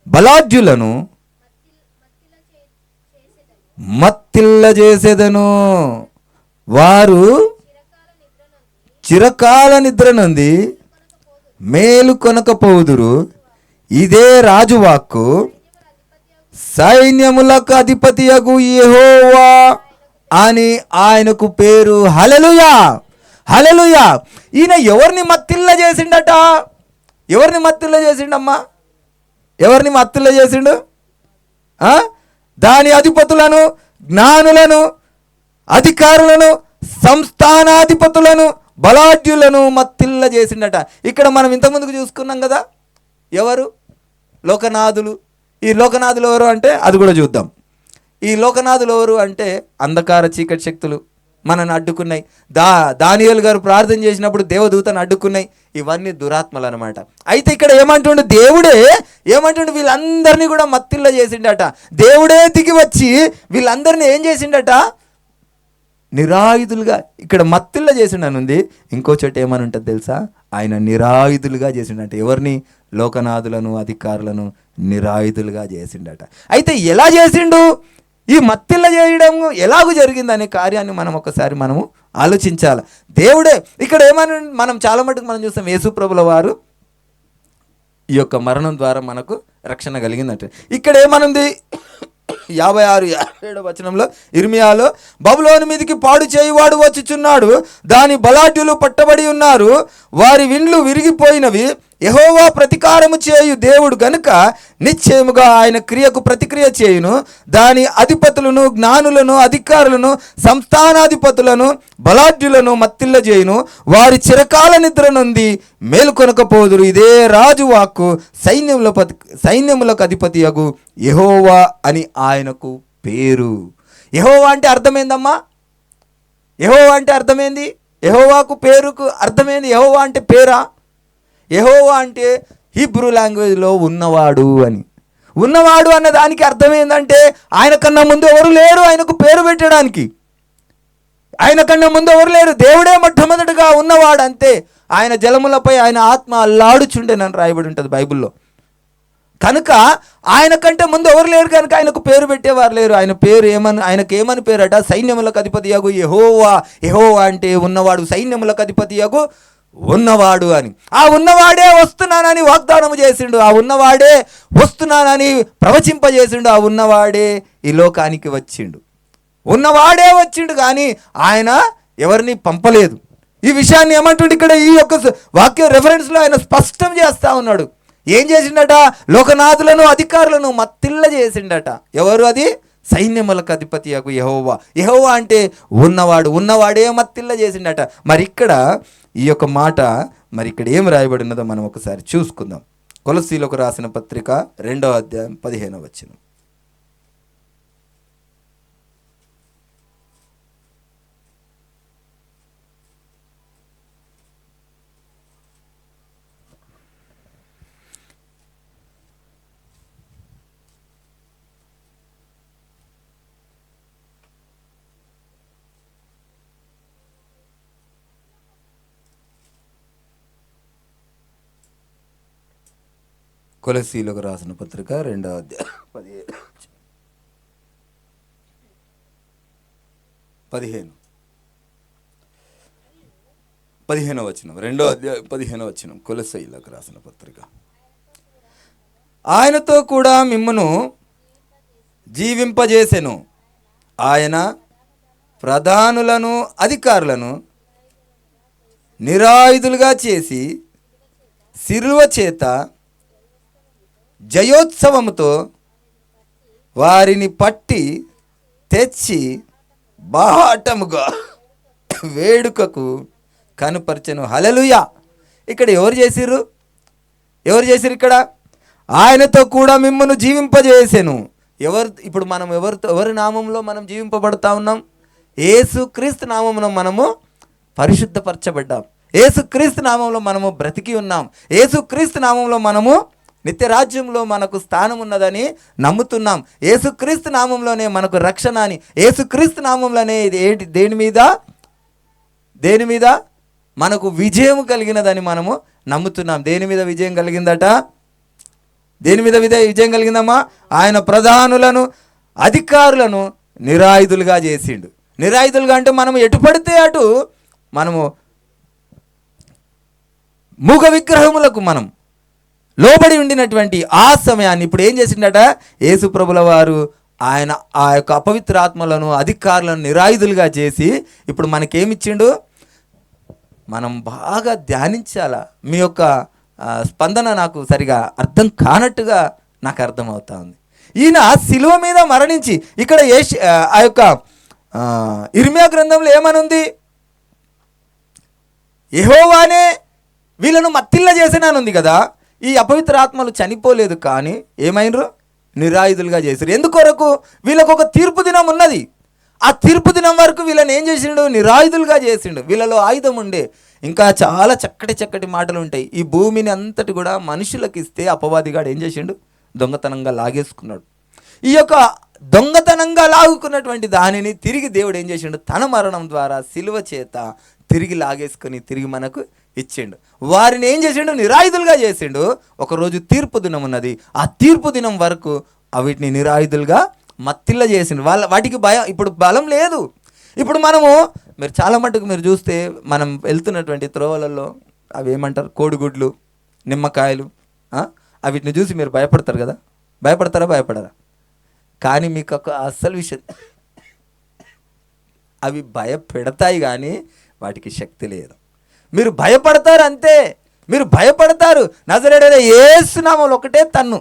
బలాఢ్యులను మత్తిల్ల చేసేదను. వారు చిరకాల నిద్ర నుండి మేలు కొనకపోదురు. ఇదే రాజువాక్కు. సైన్యములకు అధిపతియగు యెహోవా అని ఆయనకు పేరు. హల్లెలూయా, హల్లెలూయా. ఈయన ఎవరిని మత్తిల్ల చేసిండట? ఎవరిని మత్తిల్ల చేసిండమ్మా? ఎవరిని మత్తిల్ల చేసిండు? దాని అధిపతులను, జ్ఞానులను, అధికారులను, సంస్థానాధిపతులను, బలాఢ్యులను మత్తిల్ల చేసిండట. ఇక్కడ మనం ఇంతకుముందుకు చూసుకున్నాం కదా, ఎవరు? లోకనాథులు. ఈ లోకనాథులు ఎవరు అంటే అది కూడా చూద్దాం. ఈ లోకనాథులు ఎవరు అంటే అంధకార చీకటి శక్తులు మనని అడ్డుకున్నాయి. దానియేలు గారు ప్రార్థన చేసినప్పుడు దేవదూతను అడ్డుకున్నాయి. ఇవన్నీ దురాత్మలు అనమాట. అయితే ఇక్కడ ఏమంటుండు? దేవుడే ఏమంటుండు? వీళ్ళందరినీ కూడా మత్తిల్ల చేసిండట. దేవుడే దిగి వచ్చి వీళ్ళందరినీ ఏం చేసిండట? నిరాయుధులుగా. ఇక్కడ మత్తిళ్ళ చేసిండని ఉంది, ఇంకో చోట ఏమని ఉంటుంది తెలుసా? ఆయన నిరాయుధులుగా చేసిండట. ఎవరిని? లోకనాథులను, అధికారులను నిరాయుధులుగా చేసిండట. అయితే ఎలా చేసిండు? ఈ మత్తిళ్ళ చేయడం ఎలాగూ జరిగిందనే కార్యాన్ని మనము ఆలోచించాలి. దేవుడే ఇక్కడ ఏమని మనం చాలా మటుకు మనం చూస్తాం, యేసు ప్రభుల వారు ఈ యొక్క మరణం ద్వారా మనకు రక్షణ కలిగిందంటే. ఇక్కడ ఏమనుంది? 56-57 వచనంలో, ఇర్మియాలో, బబులోను మీదికి పాడు చేయువాడు వచ్చుచున్నాడు, దాని బలాఢ్యులు పట్టబడి ఉన్నారు, వారి విండ్లు విరిగిపోయినవి, యెహోవా ప్రతీకారము చేయు దేవుడు గనుక నిశ్చయముగా ఆయన క్రియకు ప్రతిక్రియ చేయును. దాని అధిపతులను, జ్ఞానులను, అధికారులను, సంస్థానాధిపతులను, బలాఢ్యులను మత్తిల్ల చేయును. వారి చిరకాల నిద్ర నుండి మేలుకొనకపోదురు. ఇదే రాజు వాక్కు. సైన్యములకు అధిపతియగు యెహోవా అని ఆయనకు పేరు. యెహోవా అంటే అర్థమైందమ్మా? యెహోవా అంటే అర్థమైంది? యెహోవాకు పేరుకు అర్థమైంది. యెహోవా అంటే పేరా? యెహోవా అంటే హీబ్రూ లాంగ్వేజ్లో ఉన్నవాడు అని. ఉన్నవాడు అన్న దానికి అర్థం ఏంటంటే ఆయన కన్నా ముందు ఎవరు లేరు ఆయనకు పేరు పెట్టడానికి. ఆయన కన్నా ముందు ఎవరు లేరు, దేవుడే మొట్టమొదటిగా ఉన్నవాడు అంతే. ఆయన జలములపై ఆయన ఆత్మ అల్లాడుచుండేనని రాయబడి ఉంటుంది బైబిల్లో. కనుక ఆయన కంటే ముందు ఎవరు లేరు కనుక ఆయనకు పేరు పెట్టేవారు లేరు. ఆయన పేరు ఆయనకేమని పేరట? సైన్యములకు అధిపతియగు యెహోవా. యెహోవా అంటే ఉన్నవాడు, సైన్యములకు అధిపతియగు ఉన్నవాడు అని. ఆ ఉన్నవాడే వస్తున్నానని వాగ్దానం చేసిండు, ఆ ఉన్నవాడే వస్తున్నానని ప్రవచింపజేసిండు, ఆ ఉన్నవాడే ఈ లోకానికి వచ్చిండు. ఉన్నవాడే వచ్చిండు కానీ ఆయన ఎవరిని పంపలేదు. ఈ విషయాన్ని ఏమంటుండే ఇక్కడ ఈ యొక్క వాక్య రెఫరెన్స్లో ఆయన స్పష్టం చేస్తా ఉన్నాడు. ఏం చేసిండట? లోకనాథులను, అధికారులను మత్తిళ్ళ చేసిండట. ఎవరు అది? సైన్యములకు అధిపతియగు యెహోవా. యెహోవా అంటే ఉన్నవాడు, ఉన్నవాడే మత్తిళ్ళ చేసిండట. మరి ఇక్కడ ఈ యొక్క మాట మరి ఇక్కడ ఏం రాయబడినదో మనం ఒకసారి చూసుకుందాం. కొలస్సీలకు రాసిన పత్రిక 2వ అధ్యాయం 15వ వచనం. కొలస్సీలకు రాసిన పత్రిక 2వ అధ్యాయం 15వ వచనం. 2వ అధ్యాయం 15వ వచనం. కొలస్సీలకు రాసిన పత్రిక. ఆయనతో కూడా మిమ్మును జీవింపజేసెను. ఆయన ప్రధానులను, అధికారులను నిరాయుధులుగా చేసి సిలువ చేత జయోత్సవముతో వారిని పట్టి తెచ్చి బాహటముగా వేడుకకు కనుపరచెను. హల్లెలూయా. ఇక్కడ ఎవరు చేసిర్రు? ఇక్కడ ఆయనతో కూడా మిమ్మల్ని జీవింపజేసెను. ఇప్పుడు మనం ఎవరి నామంలో మనం జీవింపబడతా ఉన్నాం? యేసుక్రీస్తు నామమున మనము పరిశుద్ధపరచబడ్డాం. యేసుక్రీస్తు నామంలో మనము బ్రతికి ఉన్నాం. యేసుక్రీస్తు నామంలో మనము నిత్య రాజ్యంలో మనకు స్థానం ఉన్నదని నమ్ముతున్నాం. యేసుక్రీస్తు నామంలోనే మనకు రక్షణ అని, యేసుక్రీస్తు నామంలోనే దేని మీద మనకు విజయం కలిగినదని మనము నమ్ముతున్నాం. దేని మీద విజయం కలిగిందట? దేని మీద విజయం కలిగిందమ్మా? ఆయన ప్రధానులను, అధికారులను నిరాయుధులుగా చేసిండు. నిరాయుధులుగా అంటే మనము ఎటు పడితే అటు మనము మూగ విగ్రహములకు మనం లోబడి ఉండినటువంటి ఆ సమయాన్ని ఇప్పుడు ఏం చేసిండట? యేసు ప్రభుల వారు ఆయన ఆ యొక్క అపవిత్రాత్మలను, అధికారులను నిరాయుధులుగా చేసి ఇప్పుడు మనకేమిచ్చిండు? మనం బాగా ధ్యానించాలా. మీ యొక్క స్పందన నాకు సరిగా అర్థం కానట్టుగా నాకు అర్థమవుతా ఉంది. ఈయన శిలువ మీద మరణించి ఇక్కడ ఆ యొక్క ఇర్మియా గ్రంథంలో ఏమనుంది? యెహోవానే వీళ్ళను మత్తిళ్ళ చేసినానుంది కదా. ఈ అపవిత్ర ఆత్మలు చనిపోలేదు కానీ ఏమైనరు? నిరాయుధులుగా చేశారు. ఎందుకొరకు? వీళ్ళకు ఒక తీర్పు దినం ఉన్నది. ఆ తీర్పు దినం వరకు వీళ్ళని ఏం చేసిండు? నిరాయుధులుగా చేసిండు. వీళ్ళలో ఆయుధం ఉండే. ఇంకా చాలా చక్కటి మాటలు ఉంటాయి. ఈ భూమిని అంతటి కూడా మనుషులకు ఇస్తే అపవాదిగాడు ఏం చేసిండు? దొంగతనంగా లాగేసుకున్నాడు. ఈ యొక్క దొంగతనంగా లాగుకున్నటువంటి దానిని తిరిగి దేవుడు ఏం చేసిండు, తన మరణం ద్వారా సిలువ చేత తిరిగి లాగేసుకొని తిరిగి మనకు ఇచ్చిండు. వారిని ఏం చేసిండు, నిరాయుధులుగా చేసిండు. ఒకరోజు తీర్పు దినం ఉన్నది, ఆ తీర్పు దినం వరకు వీటిని నిరాయుధులుగా మత్తిల్ల చేసిండు. వాటికి భయం, ఇప్పుడు బలం లేదు. ఇప్పుడు మనము మీరు చాలా మటుకు మీరు చూస్తే మనం వెళ్తున్నటువంటి త్రోవలలో అవి ఏమంటారు, కోడిగుడ్లు, నిమ్మకాయలు, వీటిని చూసి మీరు భయపడతారు కదా. భయపడతారా, భయపడరా? కానీ మీకు ఒక అసలు విషయం, అవి భయపెడతాయి కానీ వాటికి శక్తి లేదు. మీరు భయపడతారు అంతే, మీరు భయపడతారు. నజరేయుడైన యేసు నామములో ఒకటే తన్ను,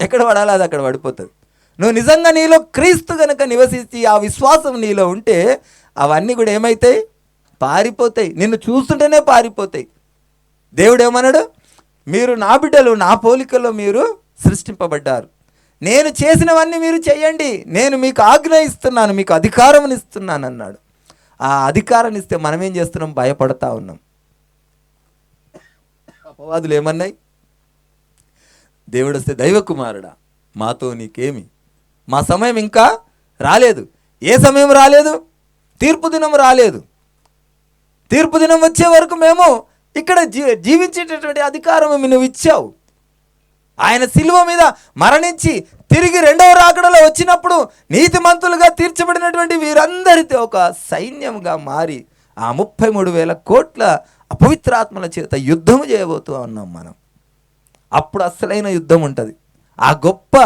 ఎక్కడ పడాలో అది అక్కడ పడిపోతుంది. నువ్వు నిజంగా నీలో క్రీస్తు కనుక నివసించి ఆ విశ్వాసం నీలో ఉంటే అవన్నీ కూడా ఏమవుతాయి, పారిపోతాయి. నిన్ను చూస్తుంటేనే పారిపోతాయి. దేవుడు ఏమన్నాడు, మీరు నా బిడ్డలు, నా పోలికలో మీరు సృష్టింపబడ్డారు, నేను చేసినవన్నీ మీరు చేయండి, నేను మీకు ఆజ్ఞ ఇస్తున్నాను, మీకు అధికారం ఇస్తున్నాను అన్నాడు. ఆ అధికారాన్ని ఇస్తే మనం ఏం చేస్తున్నాం, భయపడతా ఉన్నాం. అపవాదులు ఏమన్నాయి, దేవుడు వస్తే దైవ కుమారుడా మాతో నీకేమి, మా సమయం ఇంకా రాలేదు. ఏ సమయం రాలేదు, తీర్పు దినం రాలేదు. తీర్పు దినం వచ్చే వరకు మేము ఇక్కడ జీవించేటటువంటి అధికారం నువ్వు ఇచ్చావు. ఆయన సిలువ మీద మరణించి తిరిగి రెండవ రాకడలో వచ్చినప్పుడు నీతిమంతులుగా తీర్చబడినటువంటి వీరందరితో ఒక సైన్యంగా మారి ఆ 33,000 కోట్ల అపవిత్రాత్మల చేత యుద్ధం చేయబోతూ ఉన్నాం మనం. అప్పుడు అసలైన యుద్ధం ఉంటుంది. ఆ గొప్ప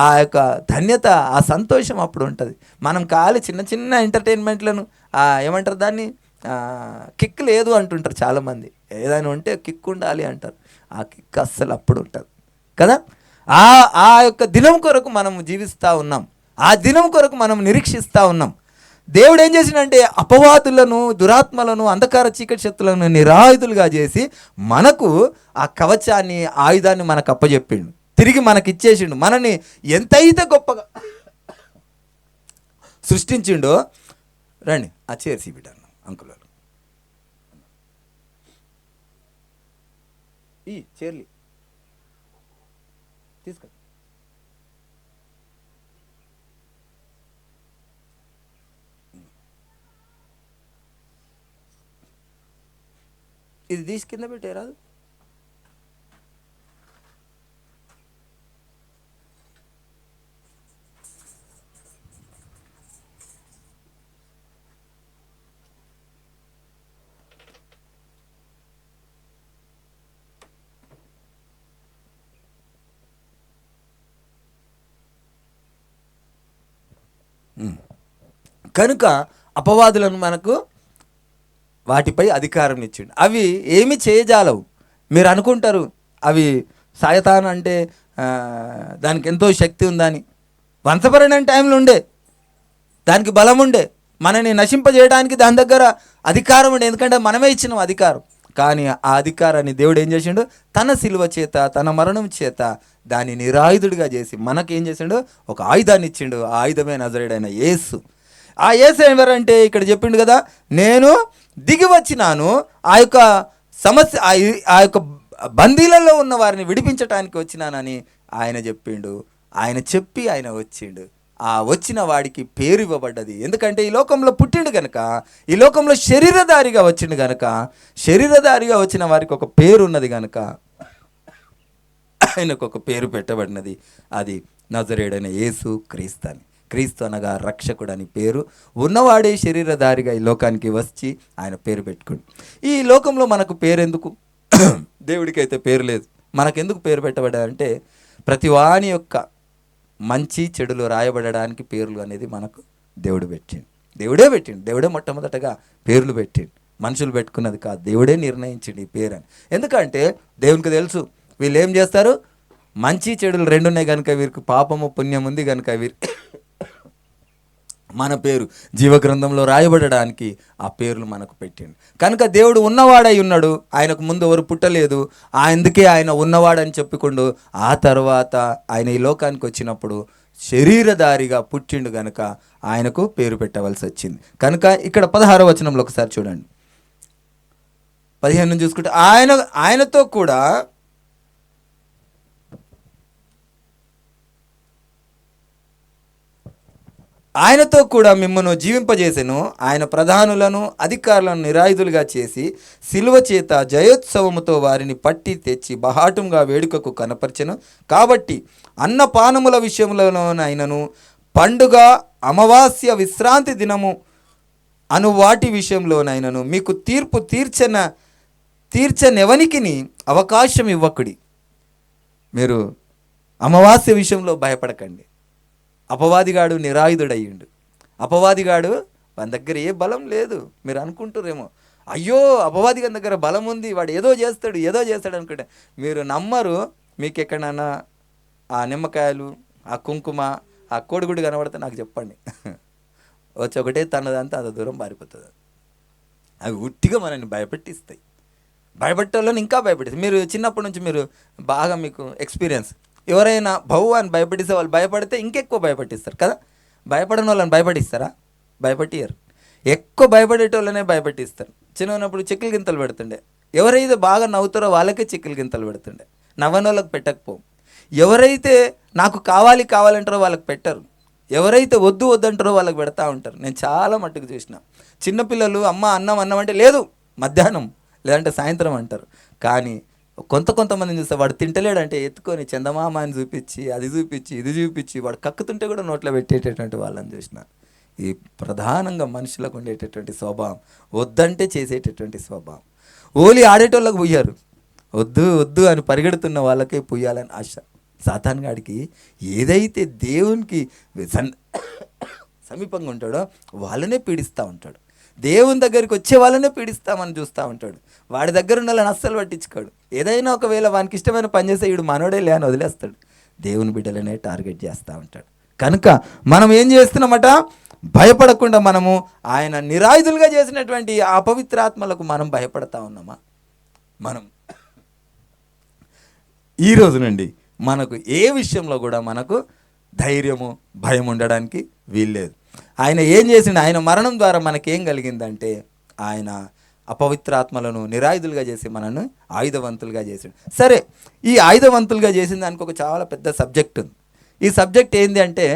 ఆ యొక్క ధన్యత, ఆ సంతోషం అప్పుడు ఉంటుంది. మనం ఖాళీ చిన్న చిన్న ఎంటర్టైన్మెంట్లను ఏమంటారు దాన్ని, కిక్ లేదు అంటుంటారు చాలామంది. ఏదైనా ఉంటే కిక్ ఉండాలి అంటారు. ఆ కిక్ అస్సలు అప్పుడు ఉంటుంది కదా. ఆ యొక్క దినం కొరకు మనం జీవిస్తూ ఉన్నాం, ఆ దినం కొరకు మనం నిరీక్షిస్తూ ఉన్నాం. దేవుడు ఏం చేసిండంటే అపవాదులను, దురాత్మలను, అంధకార చీకటి శక్తులను నిరాయుధులుగా చేసి మనకు ఆ కవచాన్ని, ఆయుధాన్ని మనకు అప్పచెప్పిండు, తిరిగి మనకి ఇచ్చేసిండు. మనని ఎంతైతే గొప్పగా సృష్టించిండో. రండి ఆ చేర్సి బిడ్డాను అంకుల్ ఈ చేర్లి తీసుకు. ఇది తీసి కింద పెట్టేరాదు. కనుక అపవాదులను మనకు వాటిపై అధికారం ఇచ్చిండు. అవి ఏమి చేయజాలవు. మీరు అనుకుంటారు అవి సాయతాన్ అంటే దానికి ఎంతో శక్తి ఉందని. వంశపరణ టైంలో ఉండే దానికి బలం ఉండే, మనని నశింపజేయడానికి దాని దగ్గర అధికారం ఉండే, ఎందుకంటే మనమే ఇచ్చినాం అధికారం. కానీ ఆ అధికారాన్ని దేవుడు ఏం చేసిండు, తన సిలువ చేత, తన మరణం చేత దాన్ని నిరాయుధుడిగా చేసి మనకేం చేసిండు, ఒక ఆయుధాన్ని ఇచ్చిండు. ఆ ఆయుధమే నజరేయుడైన యేసు. ఆ యేసు ఎవరంటే ఇక్కడ చెప్పిండు కదా, నేను దిగి వచ్చినాను ఆ యొక్క సమస్య, ఆ యొక్క బందీలలో ఉన్న వారిని విడిపించటానికి వచ్చినానని ఆయన చెప్పిండు. ఆయన చెప్పి ఆయన వచ్చిండు. ఆ వచ్చిన వాడికి పేరు ఇవ్వబడ్డది. ఎందుకంటే ఈ లోకంలో పుట్టిండు కనుక, ఈ లోకంలో శరీరధారిగా వచ్చిండు కనుక, శరీరధారిగా వచ్చిన వారికి ఒక పేరు ఉన్నది కనుక ఆయనకు ఒక పేరు పెట్టబడినది. అది నజరేయుడైన యేసు క్రీస్తు అని. క్రీస్తు అనగా రక్షకుడు అని పేరు ఉన్నవాడే శరీరధారిగా ఈ లోకానికి వచ్చి ఆయన పేరు పెట్టుకుని. ఈ లోకంలో మనకు పేరెందుకు? దేవుడికైతే పేరు లేదు. మనకెందుకు పేరు పెట్టబడ్డాడంటే ప్రతి వాని యొక్క మంచి చెడులు రాయబడడానికి పేర్లు అనేది మనకు దేవుడు పెట్టిండు. దేవుడే మొట్టమొదటగా పేర్లు పెట్టిండు. మనుషులు పెట్టుకున్నది కాదు, దేవుడే నిర్ణయించిండు ఈ పేరు అని. ఎందుకంటే దేవునికి తెలుసు వీళ్ళు ఏం చేస్తారు, మంచి చెడులు రెండు ఉన్నాయి కనుక వీరికి పాపము పుణ్యం ఉంది కనుక వీరు మన పేరు జీవగ్రంథంలో రాయబడడానికి ఆ పేర్లు మనకు పెట్టిండు. కనుక దేవుడు ఉన్నవాడై ఉన్నాడు. ఆయనకు ముందు ఎవరు పుట్టలేదు, అందుకే ఆయన ఉన్నవాడని చెప్పుకుంటూ ఆ తర్వాత ఆయన ఈ లోకానికి వచ్చినప్పుడు శరీరధారిగా పుట్టిండు కనుక ఆయనకు పేరు పెట్టవలసి వచ్చింది. కనుక ఇక్కడ 16వ వచనంలో ఒకసారి చూడండి, 15 చూసుకుంటే ఆయనతో కూడా ఆయనతో కూడా మిమ్మను జీవింపజేసెను. ఆయన ప్రధానులను అధికారులను నిరాయుధులుగా చేసి శిలువ చేత జయోత్సవముతో వారిని పట్టి తెచ్చి బహాటంగా వేడుకకు కనపరచెను. కాబట్టి అన్నపానముల విషయంలోనైనను పండుగ, అమావాస్య, విశ్రాంతి దినము అను వాటి విషయంలోనైనను మీకు తీర్పు తీర్చనెవనికిని అవకాశం ఇవ్వకుడి. మీరు అమావాస్య విషయంలో భయపడకండి. అపవాదిగాడు నిరాయుధుడయ్యిండు. అపవాదిగాడు మన దగ్గర ఏ బలం లేదు. మీరు అనుకుంటారేమో, అయ్యో అపవాది గారి దగ్గర బలం ఉంది, వాడు ఏదో చేస్తాడు అనుకుంటే మీరు నమ్మరు. మీకు ఎక్కడన్నా ఆ నిమ్మకాయలు, ఆ కుంకుమ, ఆ కోడిగుడి కనబడితే నాకు చెప్పండి. వచ్చి ఒకటే తన్నదంతా అంత దూరం పారిపోతుంది. అవి ఉట్టిగా మనల్ని భయపెట్టిస్తాయి. భయపెట్టాలని ఇంకా భయపెట్టిస్తాయి. మీరు చిన్నప్పటి నుంచి మీరు బాగా మీకు ఎక్స్పీరియన్స్, ఎవరైనా భవ్ అని భయపెట్టిస్తే వాళ్ళు భయపడితే ఇంకెక్కువ భయపెట్టిస్తారు కదా. భయపడని వాళ్ళని భయపడిస్తారా? భయపెట్టియరు. ఎక్కువ భయపడేటోళ్ళనే భయపెట్టిస్తారు. చిన్న ఉన్నప్పుడు చెక్కులు గింతలు పెడుతుండే. ఎవరైతే బాగా నవ్వుతారో వాళ్ళకే చెక్కులు గింతలు పెడుతుండే. నవ్వని వాళ్ళకి పెట్టకపోం. ఎవరైతే నాకు కావాలంటారో వాళ్ళకి పెట్టరు. ఎవరైతే వద్దు వద్దంటారో వాళ్ళకి పెడతా ఉంటారు. నేను చాలా మట్టుకు చూసిన చిన్నపిల్లలు అమ్మ అన్నం అంటే లేదు మధ్యాహ్నం లేదంటే సాయంత్రం అంటారు. కానీ కొంతమందిని చూస్తే వాడు తింటలేడంటే ఎత్తుకొని చందమామ అని చూపించి అది చూపించి ఇది చూపించి వాడు కక్కుతుంటే కూడా నోట్లో పెట్టేటటువంటి వాళ్ళని చూసిన. ఈ ప్రధానంగా మనుషులకు ఉండేటటువంటి స్వభావం, వద్దంటే చేసేటటువంటి స్వభావం. ఓలి ఆడేటోళ్ళకు పోయారు, వద్దు అని పరిగెడుతున్న వాళ్ళకే పోయాలని ఆశ. సాతాన్ గాడికి ఏదైతే దేవునికి సమీపంగా ఉంటాడో వాళ్ళనే పీడిస్తూ ఉంటాడు. దేవుని దగ్గరికి వచ్చే వాళ్ళనే పీడిస్తామని చూస్తూ ఉంటాడు. వాడి దగ్గర ఉన్న వాళ్ళని అస్సలు పట్టించుకోడు. ఏదైనా ఒకవేళ వానికి ఇష్టమైన పని చేస్తే వీడు మనోడే లే అని వదిలేస్తాడు. దేవుని బిడ్డలనే టార్గెట్ చేస్తూ ఉంటాడు. కనుక మనం ఏం చేస్తున్నామట? భయపడకుండా మనము ఆయన నిరాయుధులుగా చేసినటువంటి ఆ అపవిత్రాత్మలకు మనం భయపడతా ఉన్నామా? మనం ఈ రోజు నుండి మనకు ఏ విషయంలో కూడా మనకు ధైర్యము, భయం ఉండడానికి వీల్లేదు. ఆయన ఏం చేసిండు? ఆయన మరణం ద్వారా మనకేం కలిగిందంటే ఆయన అపవిత్రాత్మలను నిరాయుధులుగా చేసి మనను ఆయుధవంతులుగా చేసాడు. సరే, ఈ ఆయుధవంతులుగా చేసిన దానికి ఒక చాలా పెద్ద సబ్జెక్ట్ ఉంది. ఈ సబ్జెక్ట్ ఏంది అంటే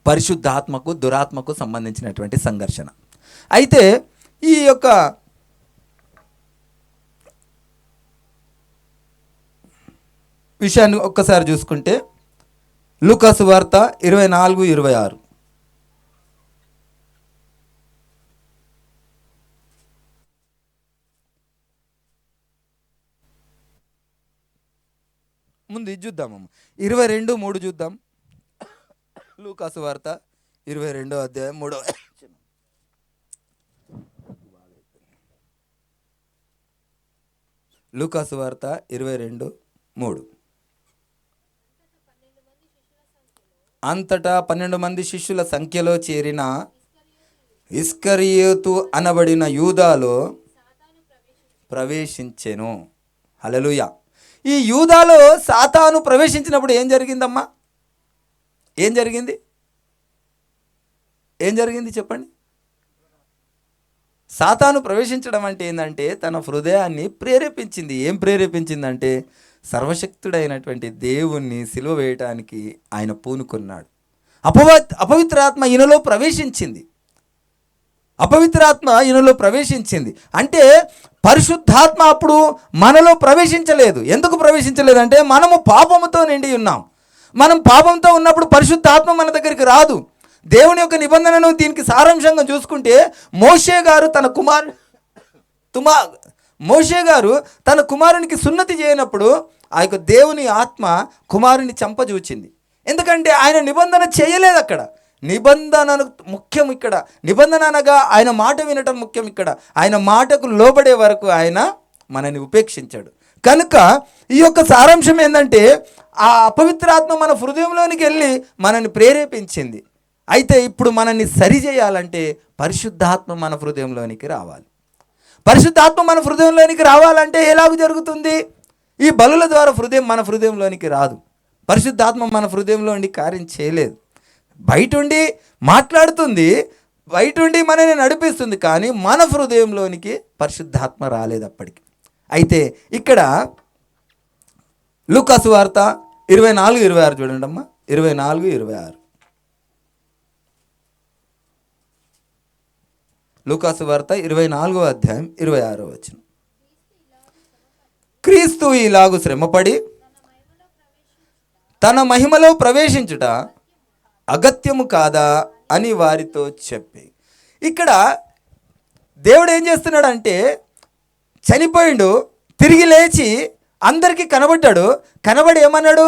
పరిశుద్ధాత్మకు దురాత్మకు సంబంధించినటువంటి సంఘర్షణ. అయితే ఈ యొక్క విషయాన్ని ఒక్కసారి చూసుకుంటే లూకాసు వార్త 24:26. ముందు ఇది చూద్దామమ్మ, 22:3 చూద్దాం. లూకాసు వార్త 22:3. లూకాసు వార్త 22:3. అంతటా 12 మంది శిష్యుల సంఖ్యలో చేరిన ఇస్కరియోతు అనబడిన యూదాలో ప్రవేశించెను. హల్లెలూయా. ఈ యూదాలో సాతాను ప్రవేశించినప్పుడు ఏం జరిగిందమ్మా? ఏం జరిగింది చెప్పండి. సాతాను ప్రవేశించడం అంటే ఏంటంటే తన హృదయాన్ని ప్రేరేపించింది. ఏం ప్రేరేపించిందంటే సర్వశక్తుడైనటువంటి దేవుణ్ణి సిలువ వేయటానికి ఆయన పూనుకున్నాడు. అపవిత్రాత్మ ఈయనలో ప్రవేశించింది. అంటే పరిశుద్ధాత్మ అప్పుడు మనలో ప్రవేశించలేదు. ఎందుకు ప్రవేశించలేదంటే మనము పాపముతో నిండి ఉన్నాం. మనం పాపంతో ఉన్నప్పుడు పరిశుద్ధాత్మ మన దగ్గరికి రాదు. దేవుని యొక్క నిబంధనను దీనికి సారాంశంగా చూసుకుంటే మోషే గారు తన కుమారునికి సున్నతి చేయనప్పుడు ఆ యొక్క దేవుని ఆత్మ కుమారుని చంపజూచింది. ఎందుకంటే ఆయన నిబంధన చేయలేదు. అక్కడ నిబంధనను ముఖ్యం. ఇక్కడ నిబంధన అనగా ఆయన మాట వినటం ముఖ్యం. ఇక్కడ ఆయన మాటకు లోబడే వరకు ఆయన మనని ఉపేక్షించాడు. కనుక ఈ యొక్క సారాంశం ఏంటంటే ఆ అపవిత్రాత్మ మన హృదయంలోనికి వెళ్ళి మనని ప్రేరేపించింది. అయితే ఇప్పుడు మనల్ని సరిచేయాలంటే పరిశుద్ధాత్మ మన హృదయంలోనికి రావాలి. పరిశుద్ధాత్మ మన హృదయంలోనికి రావాలంటే ఎలాగ జరుగుతుంది? ఈ బలుల ద్వారా మన హృదయంలోనికి రాదు. పరిశుద్ధాత్మ మన హృదయంలోని కార్యం చేయలేదు. బయటుండి మాట్లాడుతుంది, బయటుండి మనని నడిపిస్తుంది, కానీ మన హృదయంలోనికి పరిశుద్ధాత్మ రాలేదు అప్పటికి. అయితే ఇక్కడ లూకాసు వార్త 24:26 చూడండి అమ్మా. 24:26. లూకాసు వార్త 24వ అధ్యాయం 26వ వచనం. క్రీస్తు ఇలాగు శ్రమపడి తన మహిమలో ప్రవేశించుట అగత్యము కాదా అని వారితో చెప్పి. ఇక్కడ దేవుడు ఏం చేస్తున్నాడంటే, చనిపోయిండు, తిరిగి లేచి అందరికీ కనబడ్డాడు. కనబడి ఏమన్నాడు,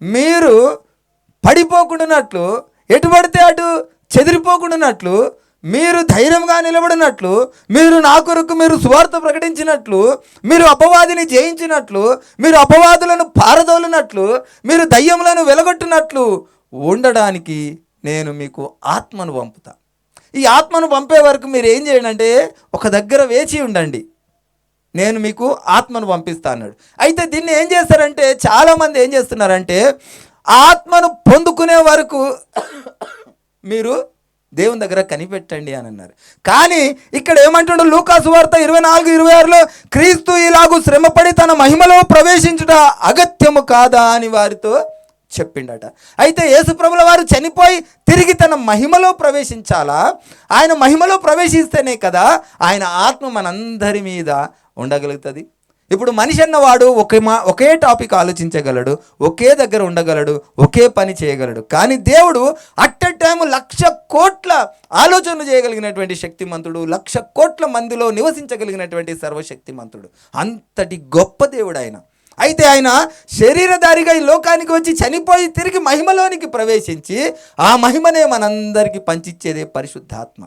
మీరు పడిపోకుండానట్లు, ఎటు పడితే అటు చెదిరిపోకుండానట్లు, మీరు ధైర్యంగా నిలబడినట్లు, మీరు నా కొరకు మీరు సువార్త ప్రకటించినట్లు, మీరు అపవాదిని జయించినట్లు, మీరు అపవాదులను పారదోలినట్లు, మీరు దయ్యములను వెలగొట్టినట్లు ఉండడానికి నేను మీకు ఆత్మను పంపుతా. ఈ ఆత్మను పంపే వరకు మీరు ఏం చేయండి అంటే, ఒక దగ్గర వేచి ఉండండి, నేను మీకు ఆత్మను పంపిస్తా అన్నాడు. అయితే దీన్ని ఏం చేస్తారంటే, చాలామంది ఏం చేస్తున్నారంటే, ఆత్మను పొందుకునే వరకు మీరు దేవుని దగ్గర కనిపెట్టండి అని అన్నారు. కానీ ఇక్కడ ఏమంటుండో లూకాసు వార్త 24:26లో, క్రీస్తు ఇలాగూ శ్రమపడి తన మహిమలో ప్రవేశించుట అగత్యము కాదా అని వారితో చెప్పిండట. అయితే యేసుప్రభుల వారు చనిపోయి తిరిగి తన మహిమలో ప్రవేశించాలా? ఆయన మహిమలో ప్రవేశిస్తేనే కదా ఆయన ఆత్మ మనందరి మీద ఉండగలుగుతుంది. ఇప్పుడు మనిషి అన్నవాడు ఒకే టాపిక్ ఆలోచించగలడు, ఒకే దగ్గర ఉండగలడు, ఒకే పని చేయగలడు. కానీ దేవుడు అట్ ఎ టైం 1,00,000 కోట్ల ఆలోచనలు చేయగలిగినటువంటి శక్తిమంతుడు, 1,00,000 కోట్ల మందిలో నివసించగలిగినటువంటి సర్వశక్తిమంతుడు. అంతటి గొప్ప దేవుడు ఆయన. అయితే ఆయన శరీరధారిగా ఈ లోకానికి వచ్చి చనిపోయి తిరిగి మహిమలోనికి ప్రవేశించి ఆ మహిమనే మనందరికీ పంచిచ్చేదే పరిశుద్ధాత్మ.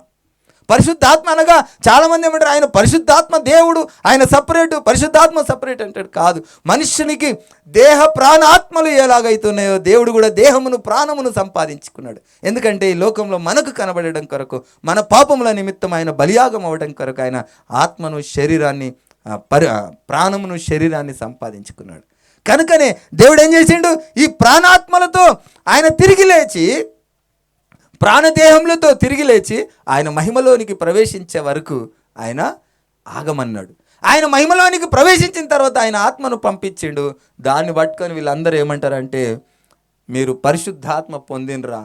పరిశుద్ధాత్మ అనగా చాలామంది ఏమంటారు, ఆయన పరిశుద్ధాత్మ దేవుడు, ఆయన సపరేటు, పరిశుద్ధాత్మ సపరేట్ అంటాడు. కాదు, మనుష్యునికి దేహ ప్రాణాత్మలు ఎలాగైతున్నాయో దేవుడు కూడా దేహమును ప్రాణమును సంపాదించుకున్నాడు. ఎందుకంటే ఈ లోకంలో మనకు కనబడడం కొరకు, మన పాపముల నిమిత్తం ఆయన బలియాగం అవ్వడం కొరకు ఆయన ఆత్మను శరీరాన్ని ప్రాణమును శరీరాన్ని సంపాదించుకున్నాడు. కనుకనే దేవుడు ఏం చేసిండు, ఈ ప్రాణాత్మలతో ఆయన తిరిగి లేచి, ప్రాణదేహములతో తిరిగి లేచి ఆయన మహిమలోనికి ప్రవేశించే వరకు ఆయన ఆగమన్నాడు. ఆయన మహిమలోనికి ప్రవేశించిన తర్వాత ఆయన ఆత్మను పంపించిండు. దాన్ని పట్టుకొని వీళ్ళందరూ ఏమంటారంటే, మీరు పరిశుద్ధాత్మ పొందినరా?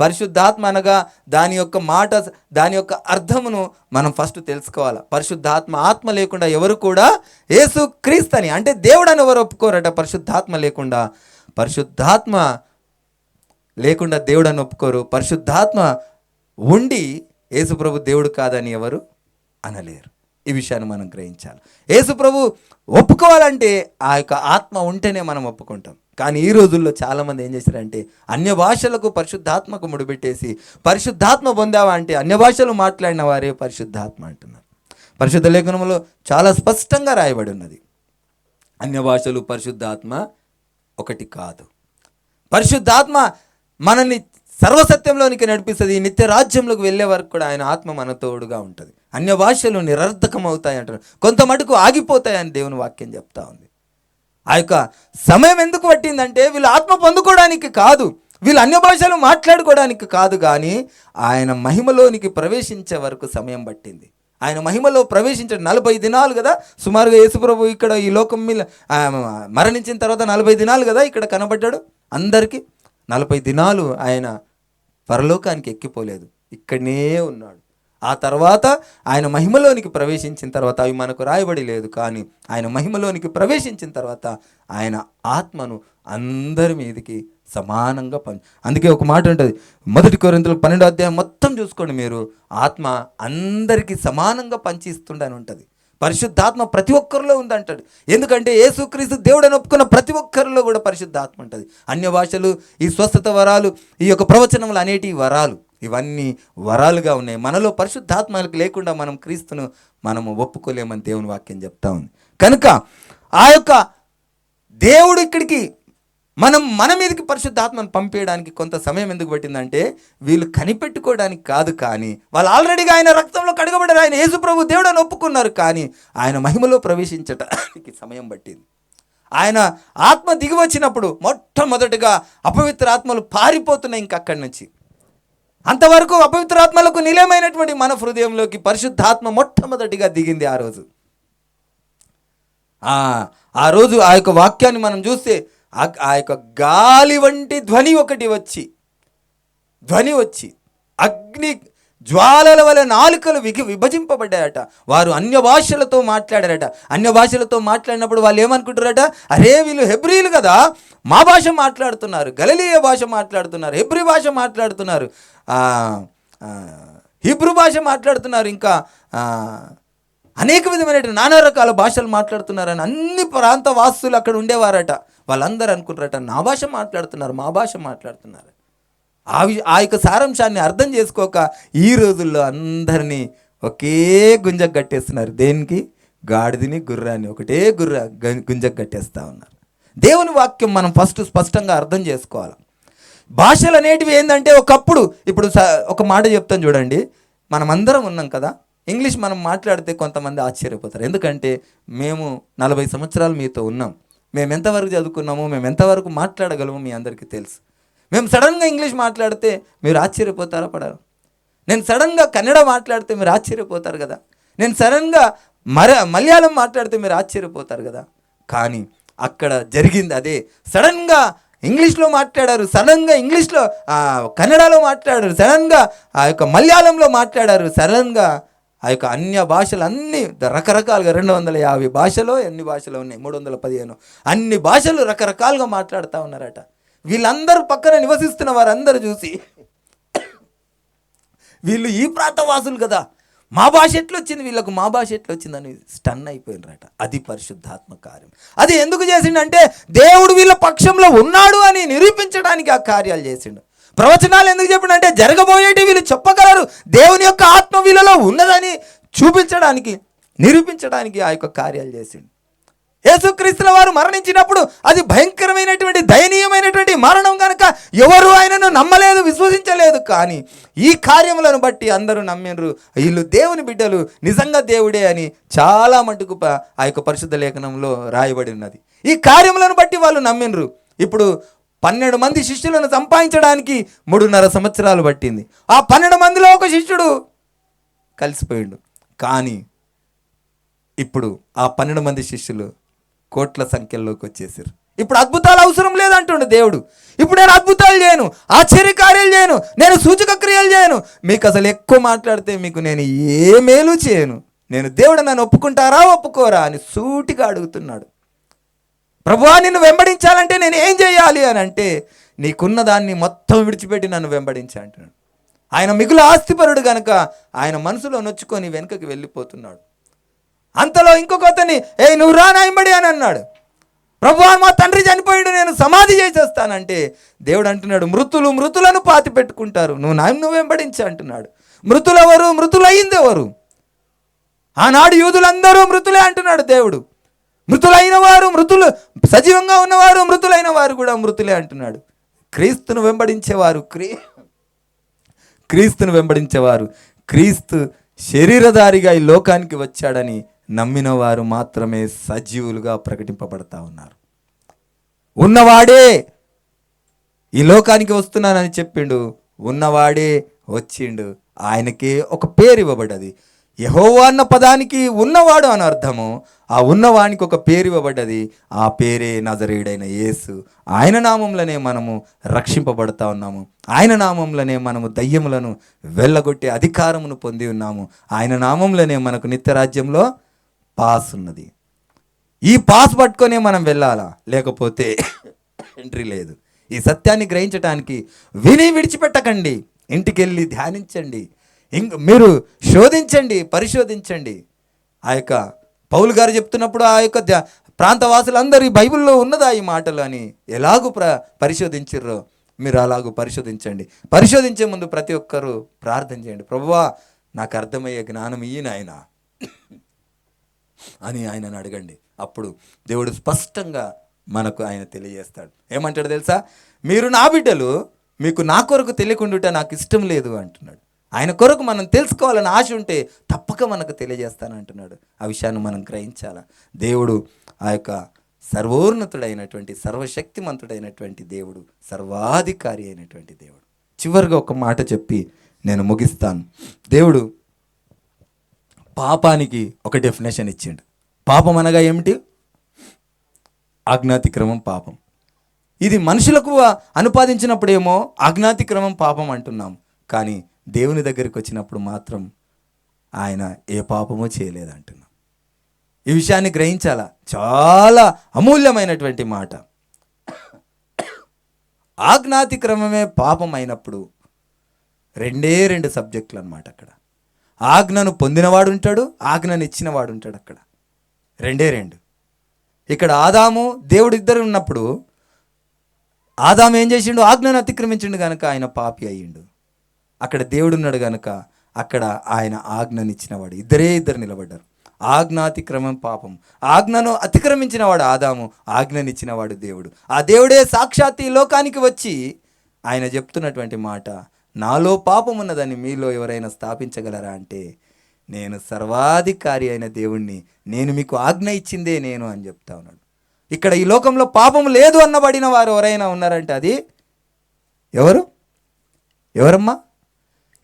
పరిశుద్ధాత్మ అనగా దాని యొక్క మాట, దాని యొక్క అర్థమును మనం ఫస్ట్ తెలుసుకోవాలి. పరిశుద్ధాత్మ, ఆత్మ లేకుండా ఎవరు కూడా యేసు క్రీస్తుని అంటే దేవుడు అని ఎవరు ఒప్పుకోరట. పరిశుద్ధాత్మ లేకుండా దేవుడు అని ఒప్పుకోరు. పరిశుద్ధాత్మ ఉండి యేసుప్రభు దేవుడు కాదని ఎవరు అనలేరు. ఈ విషయాన్ని మనం గ్రహించాలి. యేసుప్రభు ఒప్పుకోవాలంటే ఆ యొక్క ఆత్మ ఉంటేనే మనం ఒప్పుకుంటాం. కానీ ఈ రోజుల్లో చాలామంది ఏం చేశారంటే, అన్య భాషలకు పరిశుద్ధాత్మకు ముడిపెట్టేసి పరిశుద్ధాత్మ పొందావా అంటే అన్య భాషలు మాట్లాడిన వారే పరిశుద్ధాత్మ అంటున్నారు. పరిశుద్ధ లేఖనంలో చాలా స్పష్టంగా రాయబడి ఉన్నది, అన్య భాషలు పరిశుద్ధాత్మ ఒకటి కాదు. పరిశుద్ధాత్మ మనల్ని సర్వసత్యంలోనికి నడిపిస్తుంది. నిత్య రాజ్యంలోకి వెళ్ళే వరకు కూడా ఆయన ఆత్మ మన తోడుగా ఉంటుంది. అన్య భాషలు నిరర్థకం అవుతాయి అంటారు, కొంత మటుకు ఆగిపోతాయని దేవుని వాక్యం చెప్తా ఉంది. ఆ యొక్క సమయం ఎందుకు పట్టిందంటే, వీళ్ళు ఆత్మ పొందుకోవడానికి కాదు, వీళ్ళు అన్య భాషలు మాట్లాడుకోవడానికి కాదు, కానీ ఆయన మహిమలోనికి ప్రవేశించే వరకు సమయం పట్టింది. ఆయన మహిమలో ప్రవేశించడం 40 దినాలు కదా సుమారుగా. యేసుప్రభు ఇక్కడ ఈ లోకం మీద మరణించిన తర్వాత 40 దినాలు కదా ఇక్కడ కనబడ్డాడు అందరికీ. 40 దినాలు ఆయన పరలోకానికి ఎక్కిపోలేదు, ఇక్కడనే ఉన్నాడు. ఆ తర్వాత ఆయన మహిమలోనికి ప్రవేశించిన తర్వాత, అవి మనకు రాయబడి లేదు, కానీ ఆయన మహిమలోనికి ప్రవేశించిన తర్వాత ఆయన ఆత్మను అందరి మీదకి సమానంగా అందుకే ఒక మాట ఉంటుంది, 1 కొరింథీయులకు 12వ అధ్యాయం మొత్తం చూసుకోండి మీరు, ఆత్మ అందరికీ సమానంగా పంచిస్తుండని ఉంటుంది. పరిశుద్ధాత్మ ప్రతి ఒక్కరిలో ఉందంటాడు. ఎందుకంటే యేసుక్రీస్తు దేవుడని ఒప్పుకున్న ప్రతి ఒక్కరిలో కూడా పరిశుద్ధాత్మ ఉంటుంది. అన్య భాషలు, ఈ స్వస్థత వరాలు, ఈ యొక్క ప్రవచనములు అనేటి వరాలు, ఇవన్నీ వరాలుగా ఉన్నాయి. మనలో పరిశుద్ధాత్మలకు లేకుండా మనం క్రీస్తును మనము ఒప్పుకోలేమని దేవుని వాక్యం చెప్తా ఉంది. కనుక ఆ యొక్క దేవుడు ఇక్కడికి మన మీదకి పరిశుద్ధాత్మను పంపేయడానికి కొంత సమయం ఎందుకు పట్టిందంటే, వీళ్ళు కనిపెట్టుకోవడానికి కాదు, కానీ వాళ్ళు ఆల్రెడీగా ఆయన రక్తంలో కడగబడ్డారు, ఆయన యేసుప్రభు దేవుడు అని ఒప్పుకున్నారు. కానీ ఆయన మహిమలో ప్రవేశించడానికి సమయం పట్టింది. ఆయన ఆత్మ దిగి వచ్చినప్పుడు మొట్టమొదటిగా అపవిత్ర ఆత్మలు పారిపోతున్నాయి ఇంకక్కడి నుంచి. అంతవరకు అపవిత్రాత్మలకు నిలయమైనటువంటి మన హృదయంలోకి పరిశుద్ధాత్మ మొట్టమొదటిగా దిగింది ఆ రోజు. ఆ రోజు ఆ యొక్క వాక్యాన్ని మనం చూస్తే, ఆ యొక్క గాలి వంటి ధ్వని ఒకటి వచ్చి అగ్ని జ్వాలల వలె నాలుకలు విభజింపబడ్డాయట. వారు అన్య భాషలతో మాట్లాడారట. అన్య భాషలతో మాట్లాడినప్పుడు వాళ్ళు ఏమనుకుంటారట, అరే వీళ్ళు హెబ్రీలు కదా, మా భాష మాట్లాడుతున్నారు, గలిలయ భాష మాట్లాడుతున్నారు, హెబ్రీ భాష మాట్లాడుతున్నారు, హిబ్రూ భాష మాట్లాడుతున్నారు, ఇంకా అనేక విధమైన నానా రకాల భాషలు మాట్లాడుతున్నారని అన్ని ప్రాంత వాసులు అక్కడ ఉండేవారట. వాళ్ళందరూ అనుకుంటారట, నా భాష మాట్లాడుతున్నారు, మా భాష మాట్లాడుతున్నారు. ఆ యొక్క సారాంశాన్ని అర్థం చేసుకోక ఈ రోజుల్లో అందరినీ ఒకే గుంజకు కట్టేస్తున్నారు. దేనికి? గాడిదని గుర్రాన్ని ఒకటే గుంజకు కట్టేస్తూ ఉన్నారు. దేవుని వాక్యం మనం ఫస్ట్ స్పష్టంగా అర్థం చేసుకోవాలి. భాషలు అనేటివి ఏంటంటే ఒకప్పుడు, ఇప్పుడు ఒక మాట చెప్తాను చూడండి, మనం అందరం ఉన్నాం కదా, ఇంగ్లీష్ మనం మాట్లాడితే కొంతమంది ఆశ్చర్యపోతారు. ఎందుకంటే మేము 40 సంవత్సరాలు మీతో ఉన్నాం, మేము ఎంతవరకు చదువుకున్నామో, మేము ఎంతవరకు మాట్లాడగలమో మీ అందరికీ తెలుసు. మేము సడన్గా ఇంగ్లీష్ మాట్లాడితే మీరు ఆశ్చర్యపోతారా? పడరు. నేను సడన్గా కన్నడ మాట్లాడితే మీరు ఆశ్చర్యపోతారు కదా. నేను సడన్గా మలయాళం మాట్లాడితే మీరు ఆశ్చర్యపోతారు కదా. కానీ అక్కడ జరిగింది అదే. సడన్గా ఇంగ్లీష్లో మాట్లాడారు, సడన్గా ఇంగ్లీష్లో కన్నడలో మాట్లాడారు, సడన్గా ఆ యొక్క మలయాళంలో మాట్లాడారు, సడన్గా ఆ యొక్క అన్య భాషలు అన్నీ రకరకాలుగా 250 భాషలో ఎన్ని భాషలు ఉన్నాయి, 315 అన్ని భాషలు రకరకాలుగా మాట్లాడుతూ ఉన్నారట. వీళ్ళందరూ పక్కన నివసిస్తున్న వారందరూ చూసి వీళ్ళు ఈ ప్రాంతవాసులు కదా, మా భాష ఎట్లొచ్చింది, వీళ్ళకు మా భాష ఎట్లొచ్చిందని స్టన్ అయిపోయినరట. అది పరిశుద్ధాత్మ కార్యం. అది ఎందుకు చేసిండంటే దేవుడు వీళ్ళ పక్షంలో ఉన్నాడు అని నిరూపించడానికి ఆ కార్యాలు చేసిండు. ప్రవచనాలు ఎందుకు చెప్పినంటే జరగబోయేటి వీళ్ళు చెప్పగలరు, దేవుని యొక్క ఆత్మ వీళ్ళలో ఉన్నదని చూపించడానికి, నిరూపించడానికి ఆ యొక్క కార్యాలు చేసిండు. యేసుక్రీస్తుల వారు మరణించినప్పుడు అది భయంకరమైనటువంటి దయనీయమైనటువంటి మరణం కనుక ఎవరు ఆయనను నమ్మలేదు, విశ్వసించలేదు. కానీ ఈ కార్యములను బట్టి అందరూ నమ్మినరు, వీళ్ళు దేవుని బిడ్డలు, నిజంగా దేవుడే అని చాలా మటుకు ఆ యొక్క పరిశుద్ధ లేఖనంలో రాయబడి ఉన్నది. ఈ కార్యములను బట్టి వాళ్ళు నమ్మినరు. ఇప్పుడు 12 మంది శిష్యులను సంపాదించడానికి 3.5 సంవత్సరాలు పట్టింది. ఆ 12 మందిలో ఒక శిష్యుడు కలిసిపోయిండు. కానీ ఇప్పుడు ఆ 12 మంది శిష్యులు కోట్ల సంఖ్యలోకి వచ్చేసారు. ఇప్పుడు అద్భుతాలు అవసరం లేదంటుండు దేవుడు. ఇప్పుడు నేను అద్భుతాలు చేయను, ఆశ్చర్యకార్యాలు చేయను, నేను సూచక క్రియలు చేయను, మీకు అసలు ఎక్కువ మాట్లాడితే మీకు నేను ఏ మేలు చేయను, నేను దేవుడు నన్ను ఒప్పుకుంటారా ఒప్పుకోరా అని సూటిగా అడుగుతున్నాడు. ప్రభువా నిన్ను వెంబడించాలంటే నేను ఏం చేయాలి అని అంటే, నీకున్న దాన్ని మొత్తం విడిచిపెట్టి నన్ను వెంబడించా అంటున్నాడు. ఆయన మిగులు ఆస్తిపరుడు కనుక ఆయన మనసులో నొచ్చుకొని వెనుకకి వెళ్ళిపోతున్నాడు. అంతలో ఇంకొక అతన్ని, నువ్వు రా నా వెంబడి అని అన్నాడు. ప్రభువా మా తండ్రి చనిపోయాడు, నేను సమాధి చేసేస్తానంటే దేవుడు అంటున్నాడు, మృతులను పాతి పెట్టుకుంటారు, నువ్వు నన్ను వెంబడించి అంటున్నాడు. మృతులెవరు? మృతులయ్యింది ఎవరు? ఆనాడు యూదులందరూ మృతులే అంటున్నాడు దేవుడు. మృతులైన వారు మృతులు, సజీవంగా ఉన్నవారు మృతులైన వారు కూడా మృతులే అంటున్నాడు. క్రీస్తును వెంబడించేవారు, క్రీస్తును వెంబడించేవారు, క్రీస్తు శరీరధారిగా ఈ లోకానికి వచ్చాడని నమ్మిన వారు మాత్రమే సజీవులుగా ప్రకటింపబడతా ఉన్నారు. ఉన్నవాడే ఈ లోకానికి వస్తున్నానని చెప్పిండు, ఉన్నవాడే వచ్చిండు, ఆయనకే ఒక పేరు ఇవ్వబడ్డది. యెహోవా అన్న పదానికి ఉన్నవాడు అని అర్థము. ఆ ఉన్నవానికి ఒక పేరు ఇవ్వబడ్డది, ఆ పేరే నజరేయుడైన యేసు. ఆయన నామంలోనే మనము రక్షింపబడతా ఉన్నాము. ఆయన నామంలోనే మనము దయ్యములను వెళ్ళగొట్టే అధికారమును పొంది ఉన్నాము. ఆయన నామంలోనే మనకు నిత్యరాజ్యంలో పాస్ ఉన్నది. ఈ పాస్ పట్టుకొనే మనం వెళ్ళాలా, లేకపోతే ఎంట్రీ లేదు. ఈ సత్యాన్ని గ్రహించడానికి విని విడిచిపెట్టకండి, ఇంటికి వెళ్ళి ధ్యానించండి, మీరు శోధించండి, పరిశోధించండి. ఆ యొక్క పౌలు గారు చెప్తున్నప్పుడు ఆ యొక్క ప్రాంతవాసులందరూ ఈ బైబిల్లో ఉన్నదా ఈ మాటలు అని ఎలాగూ పరిశోధించిర్రో మీరు అలాగూ పరిశోధించండి. పరిశోధించే ముందు ప్రతి ఒక్కరూ ప్రార్థన చేయండి, ప్రభువా నాకు అర్థమయ్యే జ్ఞానం ఈయన ఆయన అని ఆయనను అడగండి. అప్పుడు దేవుడు స్పష్టంగా మనకు ఆయన తెలియజేస్తాడు. ఏమంటాడు తెలుసా? మీరు నా బిడ్డలు, మీకు నా కొరకు తెలియకుండా నాకు ఇష్టం లేదు అంటున్నాడు. ఆయన కొరకు మనం తెలుసుకోవాలని ఆశ ఉంటే తప్పక మనకు తెలియజేస్తానంటున్నాడు. ఆ విషయాన్ని మనం గ్రహించాల. దేవుడు ఆ యొక్క సర్వోన్నతుడైనటువంటి, సర్వశక్తిమంతుడైనటువంటి దేవుడు, సర్వాధికారి అయినటువంటి దేవుడు. చివరిగా ఒక మాట చెప్పి నేను ముగిస్తాను. దేవుడు పాపానికి ఒక డెఫినేషన్ ఇచ్చిండు. పాపం అనగా ఏమిటి? ఆజ్ఞాతిక్రమం పాపం. ఇది మనుషులకు అనుపాదించినప్పుడేమో ఆజ్ఞాతిక్రమం పాపం అంటున్నాం, కానీ దేవుని దగ్గరికి వచ్చినప్పుడు మాత్రం ఆయన ఏ పాపమూ చేయలేదంటున్నాం. ఈ విషయాన్ని గ్రహించాలా, చాలా అమూల్యమైనటువంటి మాట. ఆజ్ఞాతిక్రమమే పాపం అయినప్పుడు రెండు సబ్జెక్టులు అన్నమాట. అక్కడ ఆజ్ఞను పొందినవాడు ఉంటాడు, ఆజ్ఞను ఇచ్చినవాడు ఉంటాడు. అక్కడ రెండు. ఇక్కడ ఆదాము దేవుడు ఇద్దరు ఉన్నప్పుడు ఆదాము ఏం చేసిండు? ఆజ్ఞను అతిక్రమించిండు కనుక ఆయన పాపి అయ్యిండు. అక్కడ దేవుడు ఉన్నాడు కనుక అక్కడ ఆయన ఆజ్ఞను ఇచ్చినవాడు. ఇద్దరు నిలబడ్డారు. ఆజ్ఞాతిక్రమం పాపం. ఆజ్ఞను అతిక్రమించిన వాడు ఆదాము, ఆజ్ఞను ఇచ్చినవాడు దేవుడు. ఆ దేవుడే సాక్షాత్ ఈ లోకానికి వచ్చి ఆయన చెప్తున్నటువంటి మాట, నాలో పాపం ఉన్నదని మీలో ఎవరైనా స్థాపించగలరా అంటే, నేను సర్వాధికారి అయిన దేవుణ్ణి, నేను మీకు ఆజ్ఞ ఇచ్చిందే నేను అని చెప్తా ఉన్నాడు. ఇక్కడ ఈ లోకంలో పాపం లేదు అన్నబడిన వారు ఎవరైనా ఉన్నారంటే అది ఎవరమ్మా?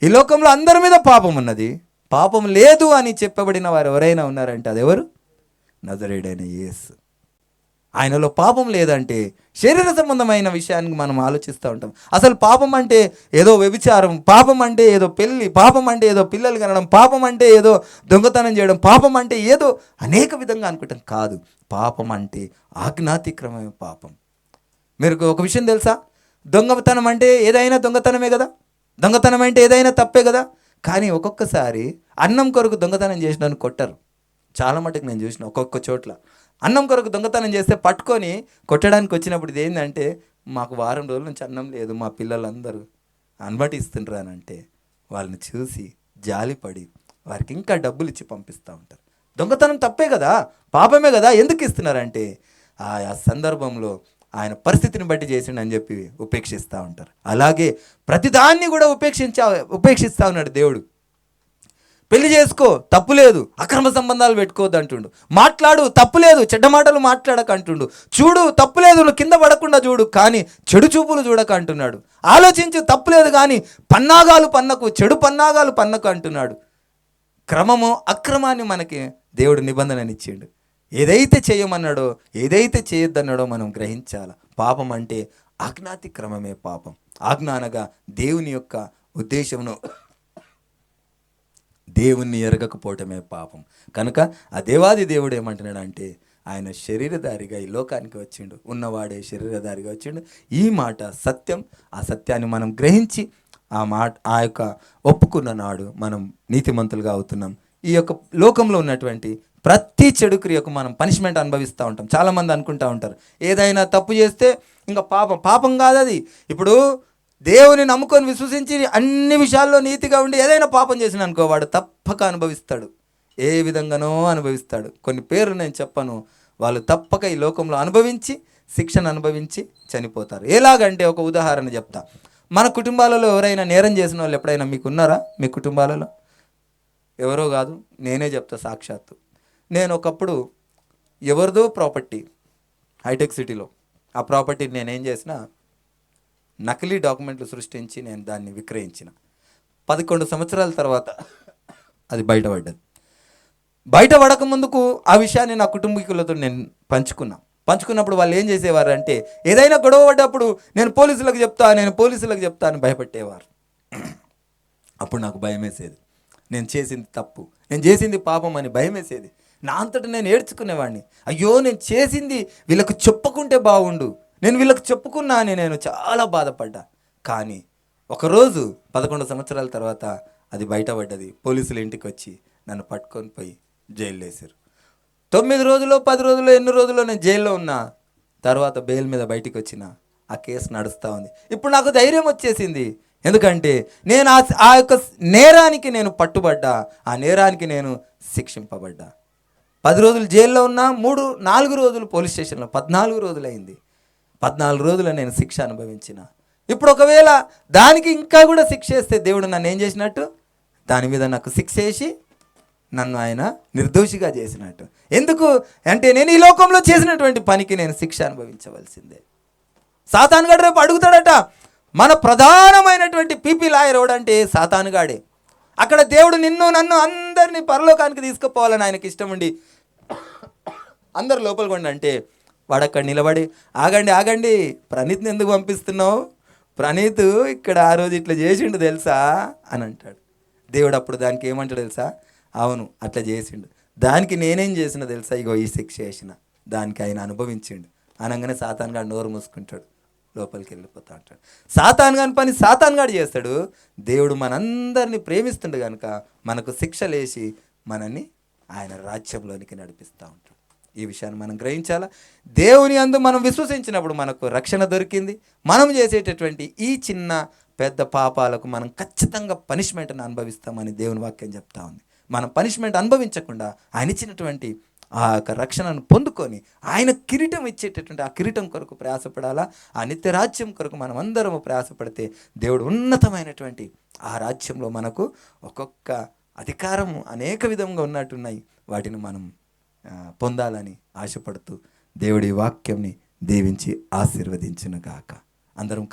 ఈ లోకంలో అందరి మీద పాపం ఉన్నది, పాపం లేదు అని చెప్పబడిన వారు ఎవరైనా ఉన్నారంటే అది ఎవరు? నజరేయుడైన యేసు. ఆయనలో పాపం లేదంటే శరీర సంబంధమైన విషయానికి మనం ఆలోచిస్తూ ఉంటాం. అసలు పాపం అంటే ఏదో వ్యభిచారం, పాపం అంటే ఏదో పెళ్ళి, పాపం అంటే ఏదో పిల్లలు కనడం, పాపం అంటే ఏదో దొంగతనం చేయడం, పాపం అంటే ఏదో అనేక విధంగా అనుకుంటాం. కాదు, పాపం అంటే ఆజ్ఞాతిక్రమమే పాపం. మీరు ఒక విషయం తెలుసా? దొంగతనం అంటే ఏదైనా దొంగతనమే కదా, దొంగతనం అంటే ఏదైనా తప్పే కదా. కానీ ఒక్కొక్కసారి అన్నం కొరకు దొంగతనం చేసినాను కొట్టరు. చాలా మటుకు నేను చూసిన ఒక్కొక్క చోట్ల అన్నం కొరకు దొంగతనం చేస్తే పట్టుకొని కొట్టడానికి వచ్చినప్పుడు ఇది ఏంటంటే, మాకు వారం రోజుల నుంచి అన్నం లేదు, మా పిల్లలందరూ అనుమతిస్తుండ్రు అని అంటే వాళ్ళని చూసి జాలిపడి వారికి ఇంకా డబ్బులు ఇచ్చి పంపిస్తూ ఉంటారు. దొంగతనం తప్పే కదా, పాపమే కదా, ఎందుకు ఇస్తున్నారంటే ఆ సందర్భంలో ఆయన పరిస్థితిని బట్టి చేసిండని చెప్పి ఉపేక్షిస్తూ ఉంటారు. అలాగే ప్రతిదాన్ని కూడా ఉపేక్షిస్తూ ఉన్నాడు దేవుడు. పెళ్లి చేసుకో తప్పు లేదు, అక్రమ సంబంధాలు పెట్టుకోవద్దు అంటుండు. మాట్లాడు తప్పు లేదు, చెడ్డ మాటలు మాట్లాడక అంటుండు. చూడు తప్పు లేదు, నువ్వు కింద పడకుండా చూడు, కానీ చెడు చూపులు చూడక అంటున్నాడు. ఆలోచించు తప్పు లేదు, కానీ పన్నాగాలు పన్నకు, చెడు పన్నాగాలు పన్నకు అంటున్నాడు. క్రమము అక్రమాన్ని మనకి దేవుడు నిబంధననిచ్చిండు. ఏదైతే చేయమన్నాడో, ఏదైతే చేయొద్దన్నాడో మనం గ్రహించాలి. పాపం అంటే ఆజ్ఞాతిక్రమమే పాపం. ఆజ్ఞ అనగా దేవుని యొక్క ఉద్దేశమును దేవుణ్ణి ఎరగకపోవటమే పాపం. కనుక ఆ దేవాది దేవుడు ఏమంటున్నాడు అంటే, ఆయన శరీరధారిగా ఈ లోకానికి వచ్చిండు, ఉన్నవాడే శరీరధారిగా వచ్చిండు. ఈ మాట సత్యం. ఆ సత్యాన్ని మనం గ్రహించి ఆ యొక్క ఒప్పుకున్న నాడు మనం నీతిమంతులుగా అవుతున్నాం. ఈ యొక్క లోకంలో ఉన్నటువంటి ప్రతి చెడు క్రియకు మనం పనిష్మెంట్ అనుభవిస్తూ ఉంటాం. చాలామంది అనుకుంటూ ఉంటారు, ఏదైనా తప్పు చేస్తే ఇంకా పాపం కాదు అది. ఇప్పుడు దేవుని నమ్ముకొని విశ్వసించి అన్ని విషయాల్లో నీతిగా ఉండి ఏదైనా పాపం చేసిన అనుకో, వాడు తప్పక అనుభవిస్తాడు. ఏ విధంగానో అనుభవిస్తాడు. కొన్ని పేర్లు నేను చెప్పను, వాళ్ళు తప్పక ఈ లోకంలో అనుభవించి శిక్షను అనుభవించి చనిపోతారు. ఎలాగంటే ఒక ఉదాహరణ చెప్తా. మన కుటుంబాలలో ఎవరైనా నేరం చేసిన వాళ్ళు ఎప్పుడైనా మీకు ఉన్నారా? మీ కుటుంబాలలో ఎవరో కాదు, నేనే చెప్తా సాక్షాత్తు. నేను ఒకప్పుడు ఎవరిదో ప్రాపర్టీ హైటెక్ సిటీలో, ఆ ప్రాపర్టీని నేనేం చేసిన, నకిలీ డాక్యుమెంట్లు సృష్టించి నేను దాన్ని విక్రయించిన. 11 సంవత్సరాల తర్వాత అది బయటపడ్డది. బయటపడక ముందుకు ఆ విషయాన్ని నా కుటుంబీకులతో నేను పంచుకున్నప్పుడు వాళ్ళు ఏం చేసేవారు అంటే, ఏదైనా గొడవ పడ్డప్పుడు నేను పోలీసులకు చెప్తా అని భయపెట్టేవారు. అప్పుడు నాకు భయం వేసేది, నేను చేసింది తప్పు, నేను చేసింది పాపం అని భయం వేసేది. నా అంతటా నేను ఏడ్చుకునేవాడిని. అయ్యో, నేను చేసింది వీళ్ళకు చెప్పుకుంటే బాగుండు, నేను వీళ్ళకి చెప్పుకున్నా అని నేను చాలా బాధపడ్డా. కానీ ఒకరోజు 11 సంవత్సరాల తర్వాత అది బయటపడ్డది. పోలీసులు ఇంటికి వచ్చి నన్ను పట్టుకొని పోయి జైల్లో వేశారు. 9 రోజులు 10 రోజులు ఎన్ని రోజుల్లో నేను జైల్లో ఉన్నా. తర్వాత బెయిల్ మీద బయటికి వచ్చిన ఆ కేసు నడుస్తూ ఉంది. ఇప్పుడు నాకు ధైర్యం వచ్చేసింది. ఎందుకంటే నేను ఆ యొక్క నేరానికి నేను పట్టుబడ్డా, ఆ నేరానికి నేను శిక్షింపబడ్డా. 10 రోజులు జైల్లో ఉన్నా, 4 రోజులు పోలీస్ స్టేషన్లో, 14 రోజులు అయింది. 14 రోజులు నేను శిక్ష అనుభవించిన. ఇప్పుడు ఒకవేళ దానికి ఇంకా కూడా శిక్ష వేస్తే దేవుడు నన్ను ఏం చేసినట్టు? దాని మీద నాకు శిక్ష వేసి నన్ను ఆయన నిర్దోషిగా చేసినట్టు. ఎందుకు అంటే నేను ఈ లోకంలో చేసినటువంటి పనికి నేను శిక్ష అనుభవించవలసిందే. సాతానుగాడు రేపు అడుగుతాడట, మన ప్రధానమైనటువంటి పీపీ లాయర్ ఎవడంటే సాతానుగాడే. అక్కడ దేవుడు నిన్ను నన్ను అందరినీ పరలోకానికి తీసుకుపోవాలని ఆయనకి ఇష్టం ఉండి అందరు లోపలికి ఉండి అంటే, వాడు అక్కడ నిలబడి ఆగండి ప్రణీత్ని ఎందుకు పంపిస్తున్నావు, ప్రణీత్ ఇక్కడ ఆ రోజు ఇట్లా చేసిండు తెలుసా అని అంటాడు. దేవుడు అప్పుడు దానికి ఏమంటాడు తెలుసా? అవును అట్లా చేసిండు, దానికి నేనేం చేసిన తెలుసా, ఇగో ఈ శిక్ష చేసిన, దానికి ఆయన అనుభవించిండు అనగానే సాతాన్ గాడు నోరు మూసుకుంటాడు, లోపలికి వెళ్ళిపోతా అంటాడు. సాతాన్ గాని పని సాతాన్ గాడు చేస్తాడు. దేవుడు మనందరినీ ప్రేమిస్తుండు కనుక మనకు శిక్షలేసి మనల్ని ఆయన రాజ్యంలోనికి నడిపిస్తూ ఉంటాడు. ఈ విషయాన్ని మనం గ్రహించాలా. దేవుని యందు మనం విశ్వసించినప్పుడు మనకు రక్షణ దొరికింది. మనం చేసేటటువంటి ఈ చిన్న పెద్ద పాపాలకు మనం ఖచ్చితంగా పనిష్మెంట్ని అనుభవిస్తామని దేవుని వాక్యం చెప్తా ఉంది. మనం పనిష్మెంట్ అనుభవించకుండా ఆయన ఇచ్చినటువంటి ఆ యొక్క రక్షణను పొందుకొని ఆయన కిరీటం ఇచ్చేటటువంటి ఆ కిరీటం కొరకు ప్రయాసపడాలా. ఆ నిత్య రాజ్యం కొరకు మనం అందరము ప్రయాసపడితే దేవుడు ఉన్నతమైనటువంటి ఆ రాజ్యంలో మనకు ఒక్కొక్క అధికారము అనేక విధంగా ఉన్నట్టున్నాయి, వాటిని మనం పొందాలని ఆశపడుతూ దేవుడి వాక్యంని దీవించి ఆశీర్వదించును గాక. అందరం